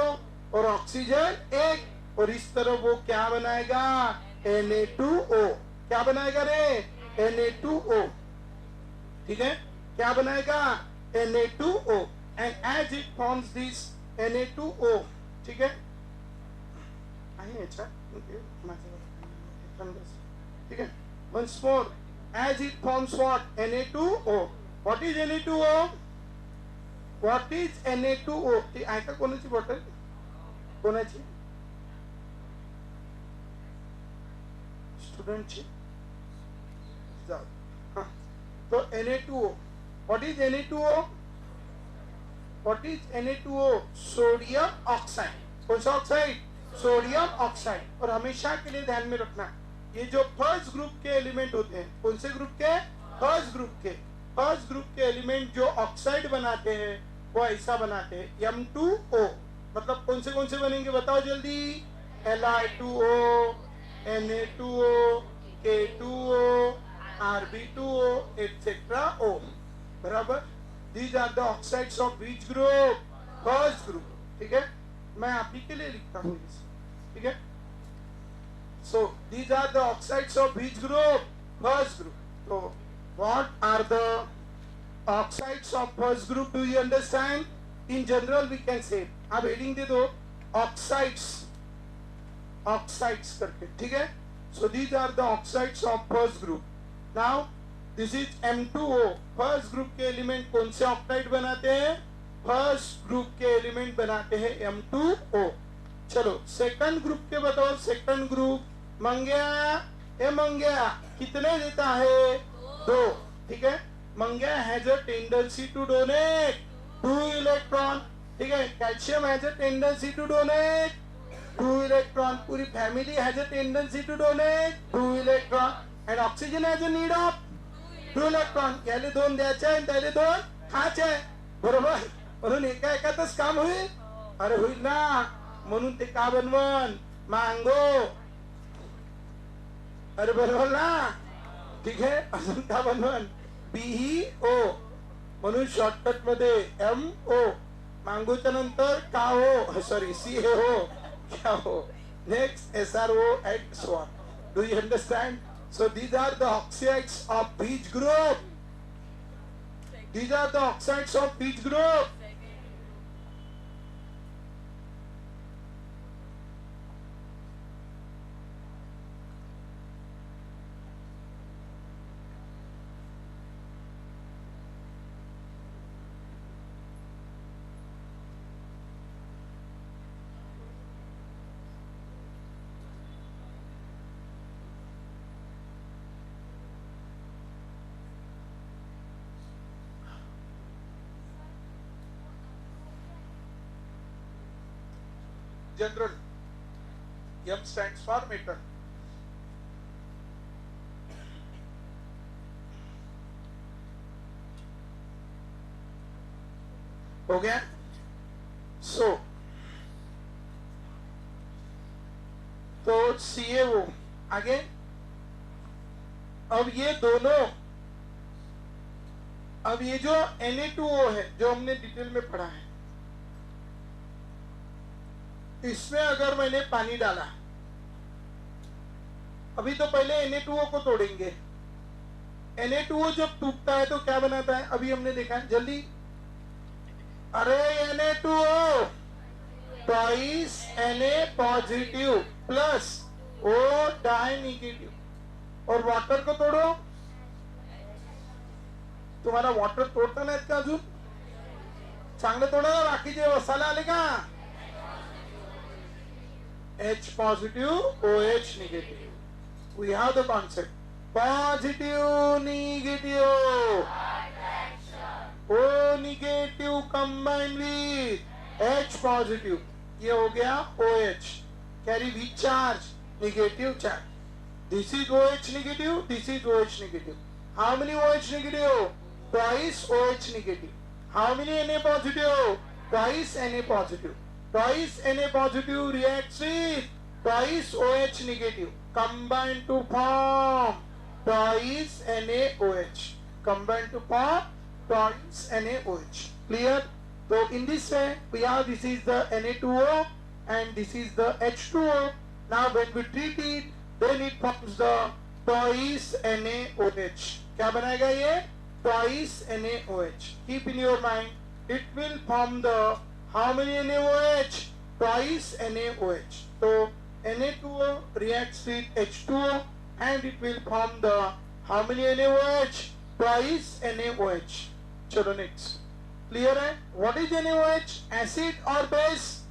और oxygen एक. और इस तरह वो क्या बनाएगा? Na2O. क्या बनाएगा रे? Na2O. ठीक है. क्या बनाएगा? Na2O. and as it forms this Na2O, ठीक है. ठीक है. once more, as it forms what? Na2O. What is Na2O? What is Na2O? ती आहे का कोणाची बॉटल? कोणाची? स्टुडंटची. जाऊ. हाँ. तो Na2O. What is Na2O? What is Na2O? Sodium oxide. कौन सा ऑक्साइड? Sodium oxide. और हमेशा के लिए ध्यान में रखना, ये जो फर्स्ट ग्रुप के एलिमेंट होते हैं, कौन से ग्रुप के? फर्स्ट ग्रुप के एलिमेंट जो ऑक्साइड बनाते हैं वो ऐसा बनाते हैं M2O. मतलब कौन से बनेंगे बताओ जल्दी? Li2O, Na2O, K2O, Rb2O, etc. O. बराबर. These are the oxides of which group? First group. ठीक है. मैं आप ही के लिए लिखता हूँ. ठीक है. So these are the oxides of which group? First group. So what are the oxides of first group? Do you understand? In general we can say, आप heading दे दो oxides करके. ठीक है. So these are the oxides of first group. Now this is M2O. first group के element कौन से oxide बनाते हैं? फर्स्ट ग्रुप के एलिमेंट बनाते हैं M2O. चलो सेकंड ग्रुप के बताओ. सेकंड ग्रुप मंग्या कितने देता है? दो. ठीक है. मंग्या has a tendency to donate two electron. ठीक है. Calcium has a tendency to donate two electron. पूरी family has a tendency to donate two electron. And oxygen has a need of two electron. याले दोन द्यायचे आणि त्याले दोन खायचे. बरोबर. म्हणून एकातच काम होईल? अरे होईल ना. म्हणून ते का बनवन? मँगो. अरे बरोबर ना. ठीक आहे. अजून का बनवन? BeO. म्हणून शॉर्टकट मध्ये MO. मँगोच्या नंतर का हो? Sorry CaO. क्या हो? Next SRO and so on. Do you understand? So these are the oxides of which group? These are the oxides of which group? General. M stands for metal. हो गया. सो तो CaO. आगे अब ये दोनों, अब ये जो Na2O है जो हमने डिटेल में पढ़ा है, इसमें अगर मैंने पानी डाला, अभी तो पहले Na2O को तोड़ेंगे. Na2O जब टूटता है तो क्या बनाता है? अभी हमने देखा है. जल्दी. अरे Na2O twice Na positive plus O di negative. और वॉटर को तोड़ो, तुम्हाला वॉटर तोडता नाहीत का अजून? चांगलं तोडा ना, बाकीचे वसाला आले का? H positive, OH negative. We have the concept. Positive, negative. O negative combined with H positive. ये हो गया OH. Carry with charge, negative charge. This is OH negative, this is OH negative. How many OH negative? Twice OH negative. How many Na positive? Twice Na positive. Twice Na positive reacts with twice OH negative. Combine to form twice NaOH. Combine to form twice NaOH. Clear? So in this way, we have this is the Na2O and this is the H2O. Now when we treat it, then it forms the twice NaOH. क्या बनाएगा ये? Twice NaOH. Keep in your mind, it will form the how many NaOH? Twice NaOH. So Na2O reacts with H2O and it will form the how many NaOH? Twice NaOH. चलो next. Clear है? What is NaOH? Acid or base?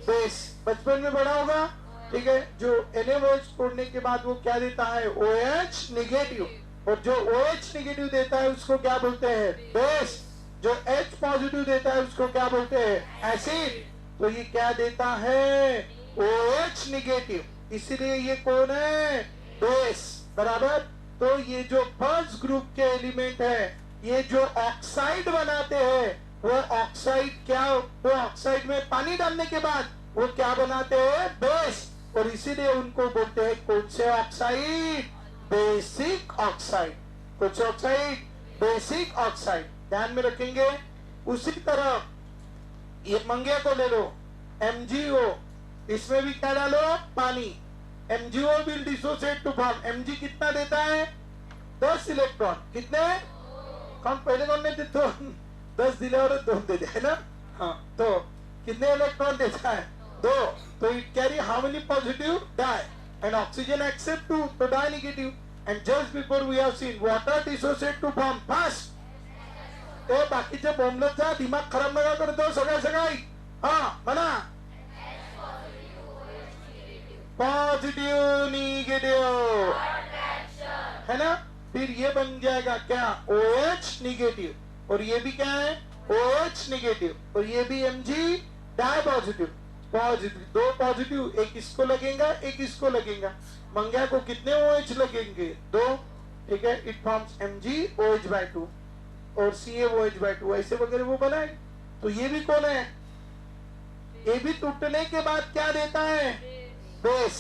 Base. बचपन में पढ़ा होगा, ठीक है? जो NaOH तोड़ने के बाद वो क्या देता है? OH negative. और जो OH नेगेटिव देता है उसको क्या बोलते हैं? बेस। जो H पॉजिटिव देता है उसको क्या बोलते हैं? एसिड। तो ये क्या देता है? OH negative. इसीलिए ये कौन है? बेस। बराबर। तो ये जो फर्स्ट ग्रुप के एलिमेंट है, ये जो ऑक्साइड बनाते हैं, वो ऑक्साइड क्या? वो ऑक्साइड में पानी डालने के बाद वो क्या बनाते हैं? बेस। और इसीलिए उनको बोलते हैं कौन से ऑक्साइड? Basic oxide. कौन से ऑक्साइड? Basic oxide. ध्यान में रखेंगे। उसी तरह ये मंगे को ले लो, MgO, इसमें भी क्या डालो? पानी। MgO will dissociate to form, Mg कितना देता है? 10 इलेक्ट्रॉन। कितने? कौन पहले कौन ने तो 10 दिले और 2 दे दिया है ना? हाँ, तो कितने इलेक्ट्रॉन देता है? 2। तो it carry how many positive? Di. And oxygen accept 2, so die negative. And just before we have seen water dissociate to form fast. ते बाकीचे बोंबलतचा दिमाग खराब नका करतो सगळ्या हाँ म्हणा पॉजिटिव निगेटिव है ना। फिर ये बन जाएगा क्या? OH negative. और ये भी क्या है? OH negative. और ये भी Mg di positive. Positive, 2 positive, एक इसको लगेगा एक इसको लगेगा। मंग्या को कितने OH लगेंगे? 2। ठीक है। इट फॉर्म्स MgOH/2 और CaOH/2 ऐसे वगैरह वो बनाए। तो ये भी कौन है? ये भी टूटने के बाद क्या देता है? बेस।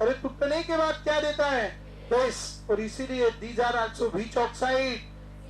अरे टूटने के बाद क्या देता है? बेस। और इसीलिए these are also which oxide?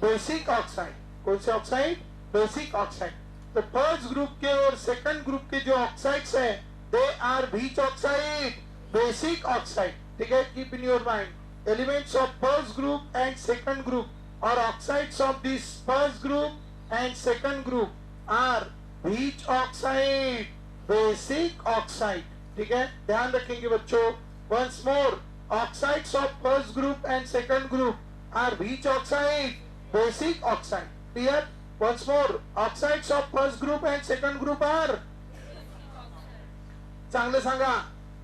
Basic oxide. कौन से ऑक्साइड? Basic oxide. तो फर्स्ट ग्रुप के और सेकंड ग्रुप के जो ऑक्साइड्स हैं, they are which oxide? Basic oxide. ठीक है। Keep in your mind, elements of first group and second group और oxides of this first group and second group are which oxide? Basic oxide. ठीक है। ध्यान रखेंगे बच्चों। Once more, oxides of first group and second group are which oxide? Basic oxide. Clear? Once more, oxides of first group and second group are? चांगले सांगा।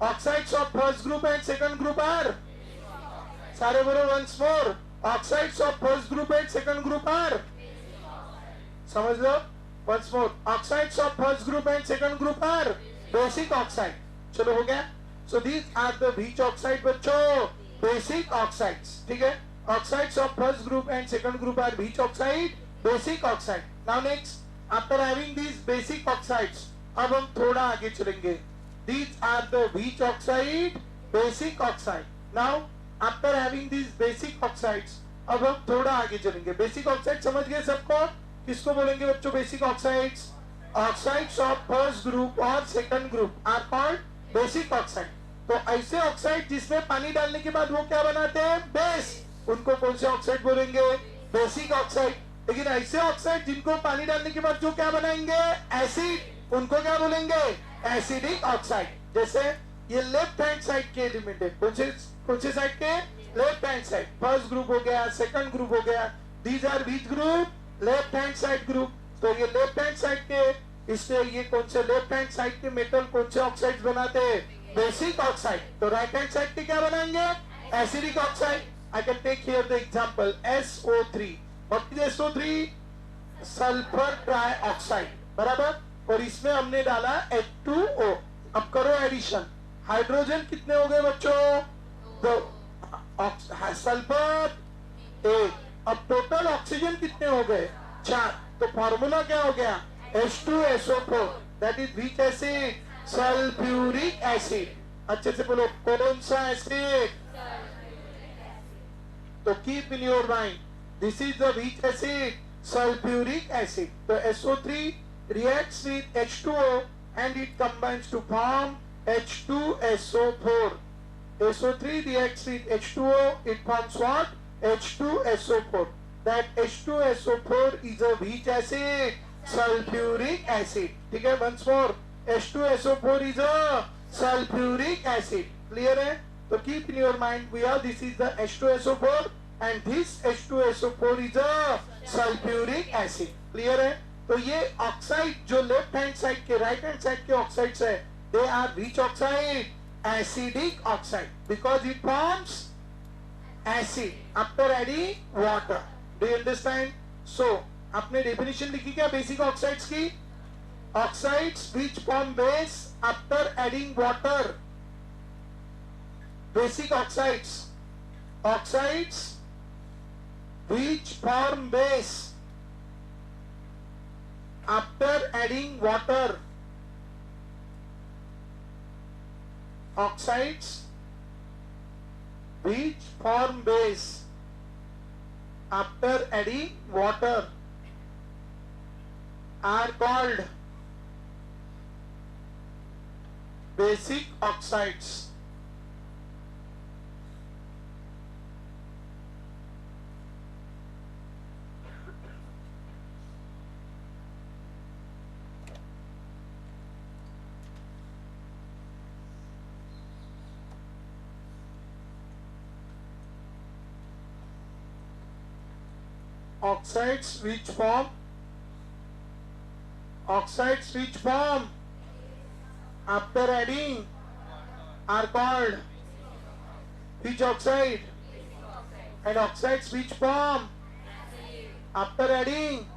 Oxides of first group and second group are? सारे बोलो once more. Oxides of first group and second group are? समझ लो। Once more. Oxides of first group and second group are? Basic oxide. चलो हो गया। So these are the which oxide बच्चों? Basic oxides. ठीक है। Oxides of first group and second group are which oxide? Basic oxide. Now next, after having these basic oxides, अब हम थोड़ा आगे चलेंगे। These are the which oxide? Basic oxide. Now after having these basic oxides, अब हम थोड़ा आगे चलेंगे। Basic oxide समझ गए सबको? किसको बोलेंगे बच्चों basic oxides? Oxides of first group और second group are called basic oxide. तो ऐसे ऑक्साइड जिसमें पानी डालने के बाद वो क्या बनाते हैं? बेस। उनको कौन से ऑक्साइड बोलेंगे? Basic oxide. लेकिन ऐसे ऑक्साइड जिनको पानी डालने के बाद जो क्या बनाएंगे? एसिड, उनको क्या बोलेंगे? Acidic oxide. जैसे ये लेफ्ट हैंड साइड के एलिमेंट है। कौन से साइड के? Left hand side. First group हो गया, सेकंड ग्रुप हो गया। These are which group? Left hand side group. तो ये लेफ्ट हैंड साइड के, इसलिए ये कौन से लेफ्ट हैंड साइड के मेटल कौन से ऑक्साइड बनाते हैं? Basic oxide. तो राइट हैंड साइड के क्या बनाएंगे? Acidic oxide. I can take here the example SO3। What is SO3? Sulphur trioxide, बराबर। और इसमें हमने डाला H2O। अब करो एडिशन। हाइड्रोजन कितने हो गए बच्चों? दो। सल्फर एक। अब टोटल ऑक्सीजन कितने हो गए? 4। तो फॉर्मूला क्या हो गया? H2SO4। That is which acid? Sulphuric acid. अच्छे से बोलो, कौन सा एसिड? तो keep in your mind, this is the which acid? sulfuric acid. So SO3 reacts with H2O and it combines to form H2SO4. SO3 reacts with H2O, it forms what? H2SO4. That H2SO4 is a which acid? Sulfuric acid. ठीक है, once more, H2SO4 is a sulfuric acid. Clear है? तो keep in your mind, we have this is the H2SO4 and this H2SO4 is a sulphuric acid. Clear है? तो ये oxide जो left hand side के, right hand side के oxides है, they are which oxide? Acidic oxide, because it forms acid after adding water. Do you understand? So आपने definition लिखी क्या बेसिक ऑक्साइड्स की? Oxides which form base after adding water. Basic oxides, oxides which form base after adding water. Oxides which form base after adding water are called basic oxides. Oxides which form after adding are called which oxide? And oxides which form after adding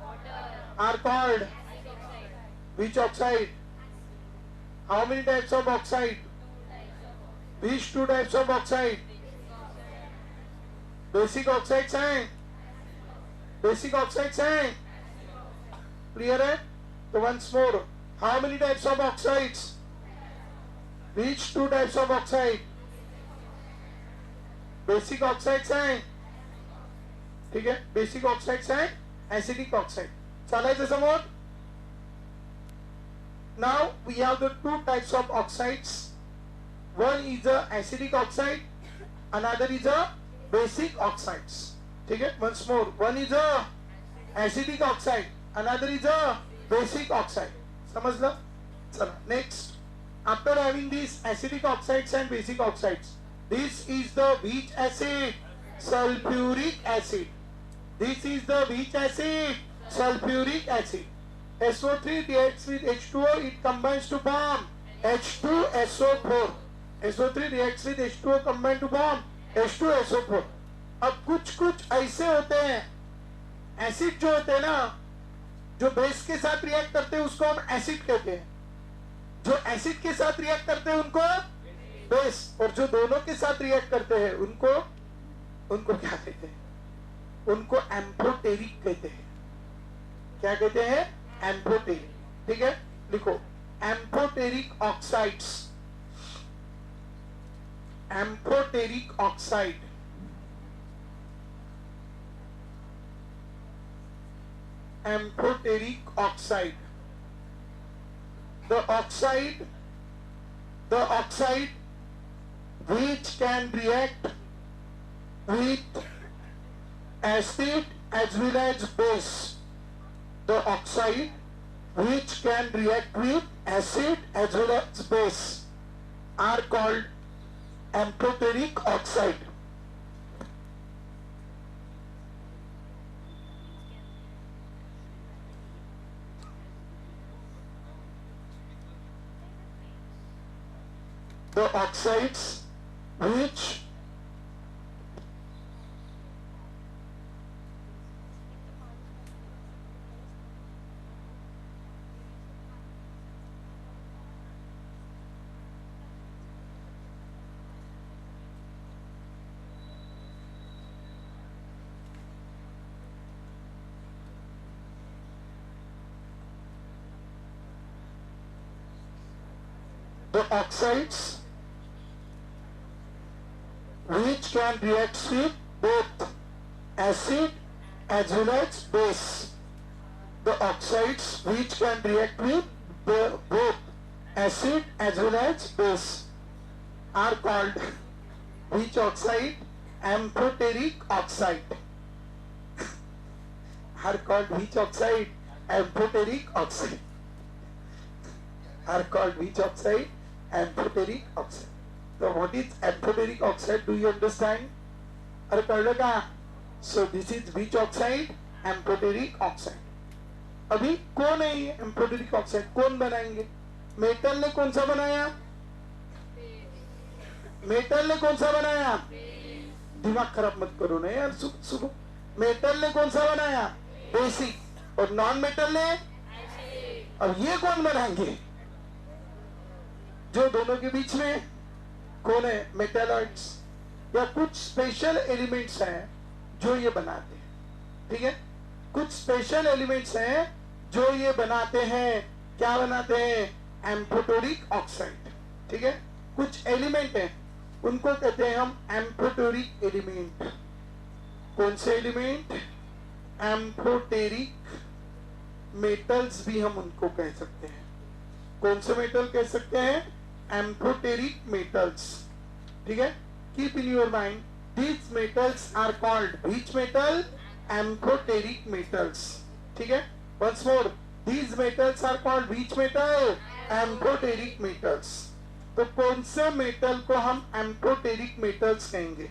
are called which oxide? How many types of oxide? Which two types of oxide? Basic oxides हैं, basic oxides हैं। Clear है? तो once more, how many types of oxides? Which two types of oxide? Basic oxides हैं। ठीक है, basic oxides हैं, acidic oxide. चालायचं समोर? Now we have the two types of oxides. One is a acidic oxide, another is a basic oxides. ठीक है, once more, one is a acidic oxide, another is a basic oxide. समझ लो? चलो next. After having these acidic oxides and basic oxides, this is the which acid? Sulfuric acid. This is the which acid? Sulfuric acid. SO3 reacts with H2O, it combines to form H2SO4. SO3 reacts with H2O combined to form H2SO4. अब कुछ ऐसे होते हैं acid जो होते हैं ना, जो बेस के साथ रिएक्ट करते हैं उसको हम एसिड कहते हैं, जो एसिड के साथ रिएक्ट करते हैं उनको बेस, और जो दोनों के साथ रिएक्ट करते हैं उनको क्या कहते हैं? उनको एम्फोटेरिक कहते हैं। क्या कहते हैं? एम्फोटेरिक। ठीक है, लिखो amphoteric oxides, amphoteric oxide, amphoteric oxide. The oxide which can react with acid as well as base. The oxide which can react with acid as well as base. are called amphoteric oxide. The oxides which which can react with both acid as well as base. The oxides which can react with both acid as well as base are called which oxide? Amphoteric oxide. Are called which oxide? Amphoteric oxide. Are called which oxide? Amphoteric oxide. So what is amphoteric oxide? Do you understand? अरे कळलं का? So this is which oxide? Amphoteric oxide. अभी कौन है ये amphoteric oxide? कौन बनाएंगे? Metal ने कौन सा बनाया? मेटल ने कौन सा बनाया? दिमाग खराब मत करो ना यार, सुनो। मेटल ने कौन सा बनाया? बेसिक। और नॉन मेटल ने? अब ये कौन बनाएंगे? जो दोनों के बीच में कौन है? मेटालॉइड्स या कुछ स्पेशल एलिमेंट्स हैं जो ये बनाते हैं। ठीक है, कुछ स्पेशल एलिमेंट्स हैं जो ये बनाते हैं। क्या बनाते हैं? Amphoteric oxide. ठीक है, कुछ एलिमेंट हैं उनको कहते हैं हम एम्फोटेरिक एलिमेंट। कौन से एलिमेंट? एम्फोटेरिक मेटल्स भी हम उनको कह सकते हैं। कौन से मेटल कह सकते हैं? Amphoteric metals. ठीक है, keep in your mind these metals are called which metal? Amphoteric metals. ठीक है, once more these metals are called which metal? Amphoteric metals. तो कौन से मेटल को हम एम्फोटेरिक मेटल्स कहेंगे?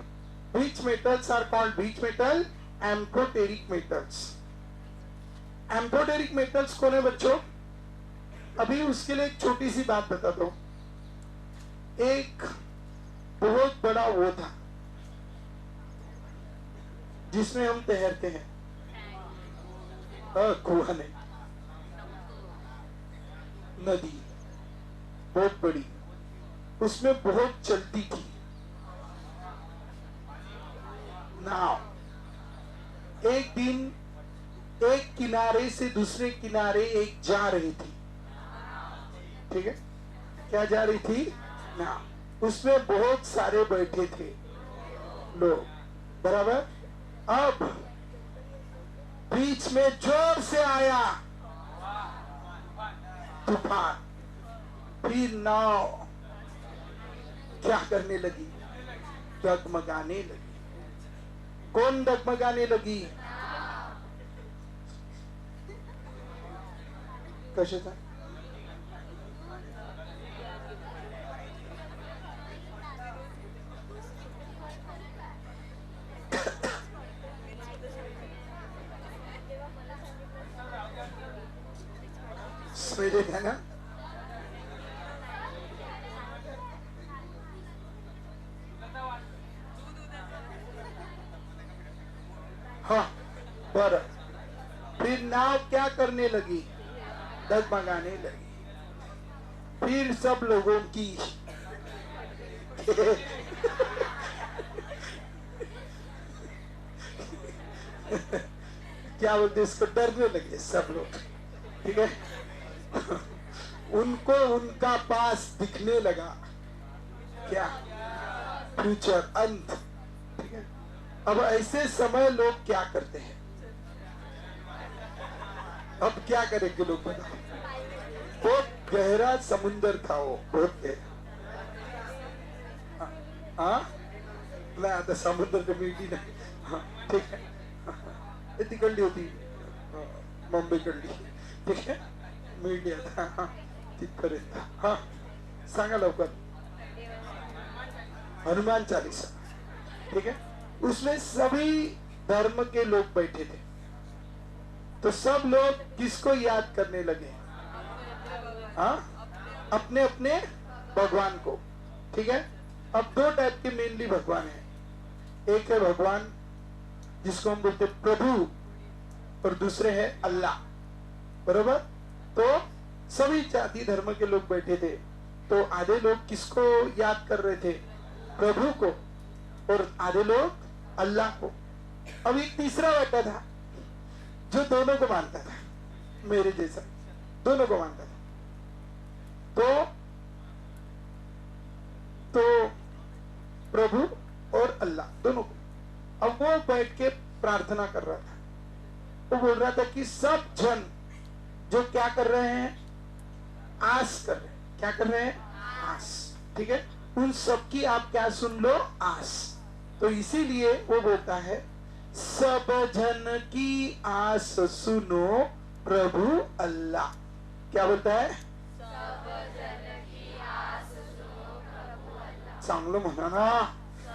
Which metals are called which metal? Amphoteric metals. Amphoteric metals कौन है बच्चों? अभी उसके लिए एक छोटी सी बात बता दो। एक बहुत बड़ा वो था जिसमें हम तैरते हैं, कुआं नहीं, नदी बहुत बड़ी, उसमें बहुत चलती थी नाव। एक दिन एक किनारे से दूसरे किनारे एक जा रही थी। ठीक है, क्या जा रही थी? नाव। उसमें बहुत सारे बैठे थे लोग, बराबर। अब बीच में जोर से आया तूफान, फिर नाव क्या करने लगी? डगमगाने लगी। कौन डगमगाने लगी? कैसे था? मेरे है ना, हाँ बराबर। फिर नाव क्या करने लगी? डगमगाने लगी। फिर सब लोगों की क्या बोलते इसको, डरने लगे सब लोग। ठीक है, उनको उनका पास दिखने लगा क्या? फ्यूचर, अंत। ठीक है, अब ऐसे समय लोग क्या करते हैं? अब क्या करेंगे लोग बताओ? बहुत गहरा समुंदर था वो, बहुत गहरा। हाँ, मैं आता समुद्र के मीठी नहीं। हाँ, ठीक है, इतनी कल्ली होती, मुंबई कल्ली। ठीक है, मीडिया था, तिथपर्यंत। हा, सांगा लवकर। हनुमान चालीसा, ठीक है। उसमें सभी धर्म के लोग बैठे थे, तो सब लोग किसको याद करने लगे? हाँ, अपने अपने भगवान को, ठीक है। अब दो टाइप के मेनली भगवान है, एक है भगवान जिसको हम बोलते प्रभु, और दूसरे है अल्लाह, बरोबर। तो सभी जाति धर्म के लोग बैठे थे, तो आधे लोग किसको याद कर रहे थे? प्रभु को, और आधे लोग अल्लाह को। अब एक तीसरा बैठा था जो दोनों को मानता था, मेरे जैसा, दोनों को मानता था। तो प्रभु और अल्लाह दोनों को। अब वो बैठ के प्रार्थना कर रहा था, वो बोल रहा था कि सब जन जो क्या कर रहे हैं? आस कर रहे हैं। क्या कर रहे हैं? आस, ठीक है। उन सबकी आप क्या सुन लो? आस। तो इसीलिए वो बोलता है सब जन की आस सुनो प्रभु अल्लाह। क्या बोलता है? सब जन की आस सुनो प्रभु अल्लाह। चांगलो म्हणाना।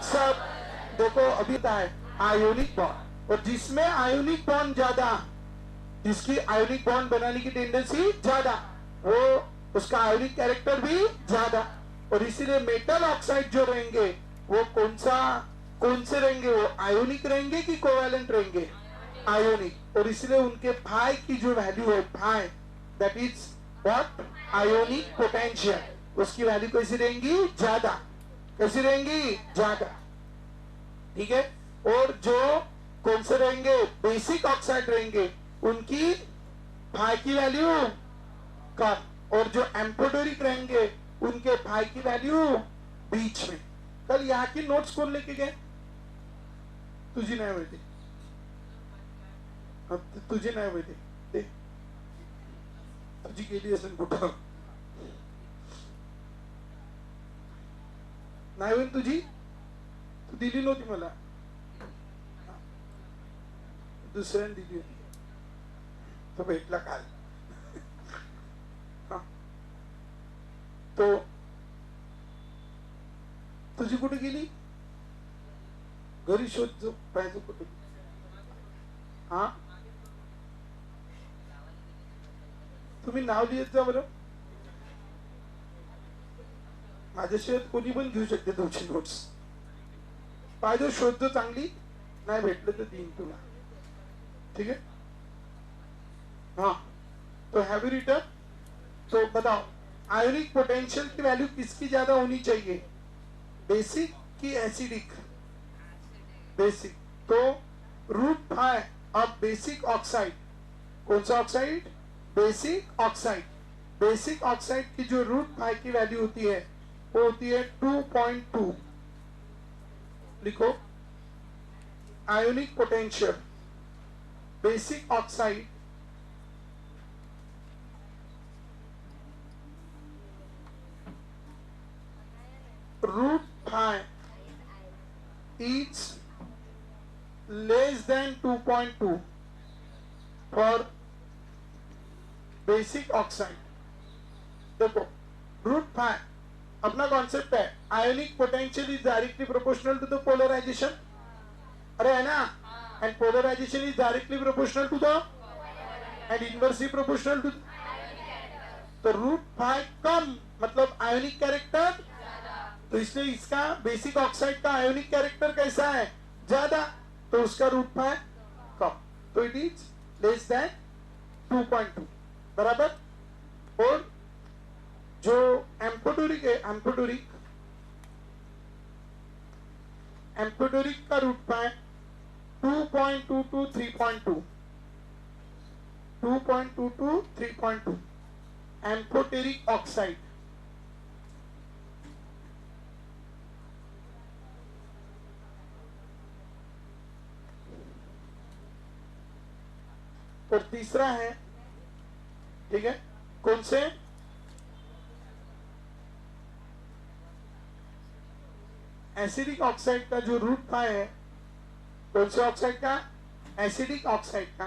सब देखो अभी है आयोनिक बॉन्ड, और जिसमें आयोनिक बॉन्ड ज्यादा, जिसकी आयोनिक बॉन्ड बनाने की टेंडेंसी ज्यादा, वो उसका आयोनिक कैरेक्टर भी ज्यादा, और इसीलिए मेटल ऑक्साइड जो रहेंगे वो कौन से रहेंगे? वो आयोनिक रहेंगे कि कोवैलेंट रहेंगे? आयोनिक। और इसलिए उनके फाई की जो वैल्यू है, phi that is what? Ionic potential, उसकी वैल्यू कैसी रहेंगी? ज्यादा। कैसी रहेंगी? ज्यादा, ठीक है। और जो कौन से रहेंगे? बेसिक ऑक्साइड रहेंगे, उनकी फाई की वैल्यू कम, और जो एम्फोटेरिक रहेंगे उनके फाई की वैल्यू बीच में। कल यहाँ की नोट्स कौन लेके गए? तुझी नाही माहिती, तुझी नाही माहिती, दे तुझी गेली असेल कुठं, नाही होईल तुझी, तू दिली नव्हती मला, दुसऱ्याने दिली होती, तो भेटला काल। तो तुझी कुठे गेली? घरी शोध पाहिजे कुठे? हा, तुम्ही नाव लिहित जा बरं, माझ्याशिवाय कोणी पण घेऊ शकते तुमची नोट्स। पाहिजे शोध चांगली, नाही भेटलं तर देईन तुला, ठीक है। हाँ, तो हैव यू रिटर्न? तो बताओ आयोनिक पोटेंशियल की वैल्यू किसकी ज्यादा होनी चाहिए? बेसिक की एसिडिक? बेसिक। तो root phi of basic oxide, कौन सा oxide? Basic oxide. Basic oxide की जो रूट फाई की वैल्यू होती है वो होती है 2.2। लिखो ionic potential basic oxide root phi is less than 2.2 for basic oxide। देखो रूट फाई अपना कॉन्सेप्ट है, ionic potential is directly proportional to the polarization, अरे है ना, and polarization is directly proportional to the and inversely proportional to. तो root phi कम मतलब ionic character, तो इसलिए इसका बेसिक ऑक्साइड का आयोनिक कैरेक्टर कैसा है? ज्यादा, तो उसका रूट फाई कम, तो इट इज लेस देन 2.2, बराबर। और जो एम्फोटेरिक है, एम्फोटेरिक का root phi 2.2 to 3.2, 2.2 to 3.2 amphoteric oxide. और तीसरा है, ठीक है, कौन से? एसिडिक ऑक्साइड का जो रूट फाई है, कौन से ऑक्साइड का? एसिडिक ऑक्साइड का।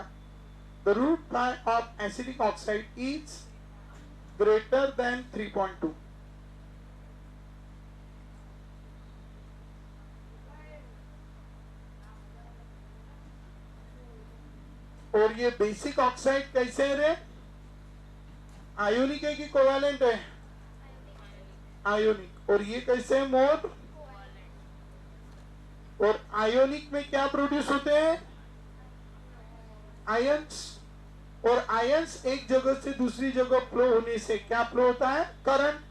The root phi of acidic oxide is greater than 3.2। और ये बेसिक ऑक्साइड कैसे है रे? आयोनिक है कि कोवैलेंट है? आयोनिक। और ये कैसे है मोड? और आयोनिक में क्या प्रोड्यूस होते हैं? आयंस। और आयंस एक जगह से दूसरी जगह फ्लो होने से क्या फ्लो होता है? करंट।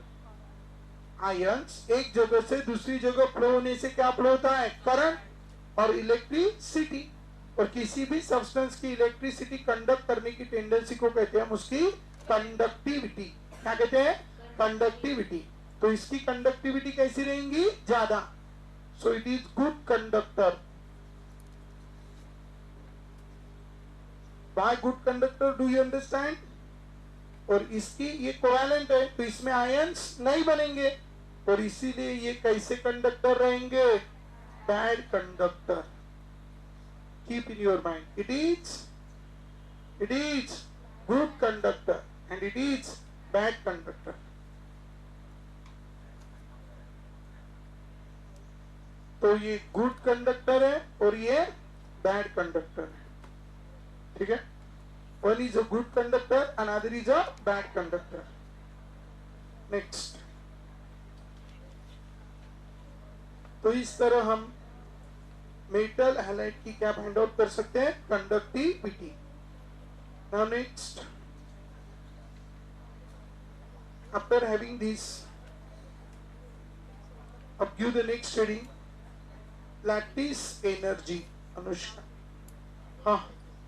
आयंस एक जगह से दूसरी जगह फ्लो होने से क्या फ्लो होता है? करंट और इलेक्ट्रिसिटी। और किसी भी सब्सटेंस की इलेक्ट्रिसिटी कंडक्ट करने की टेंडेंसी को कहते हैं उसकी कंडक्टिविटी। क्या कहते हैं? कंडक्टिविटी। तो इसकी कंडक्टिविटी कैसी रहेंगी? ज्यादा। So it is good conductor. By good conductor, do you understand? और इसकी ये कोवैलेंट है तो इसमें आयंस नहीं बनेंगे और इसीलिए ये कैसे कंडक्टर रहेंगे? Bad conductor. Keep in your mind, it is good conductor and it is bad conductor. तो ये गुड कंडक्टर है और ये बैड कंडक्टर है। ठीक है? One is a good conductor, another is a bad conductor. Next. तो इस तरह हम मेटल हैलाइड की क्या फाइंड आउट कर सकते हैं? Conductivity. Now next, after having this, अब give the next heading, lattice energy. Anushka, हाँ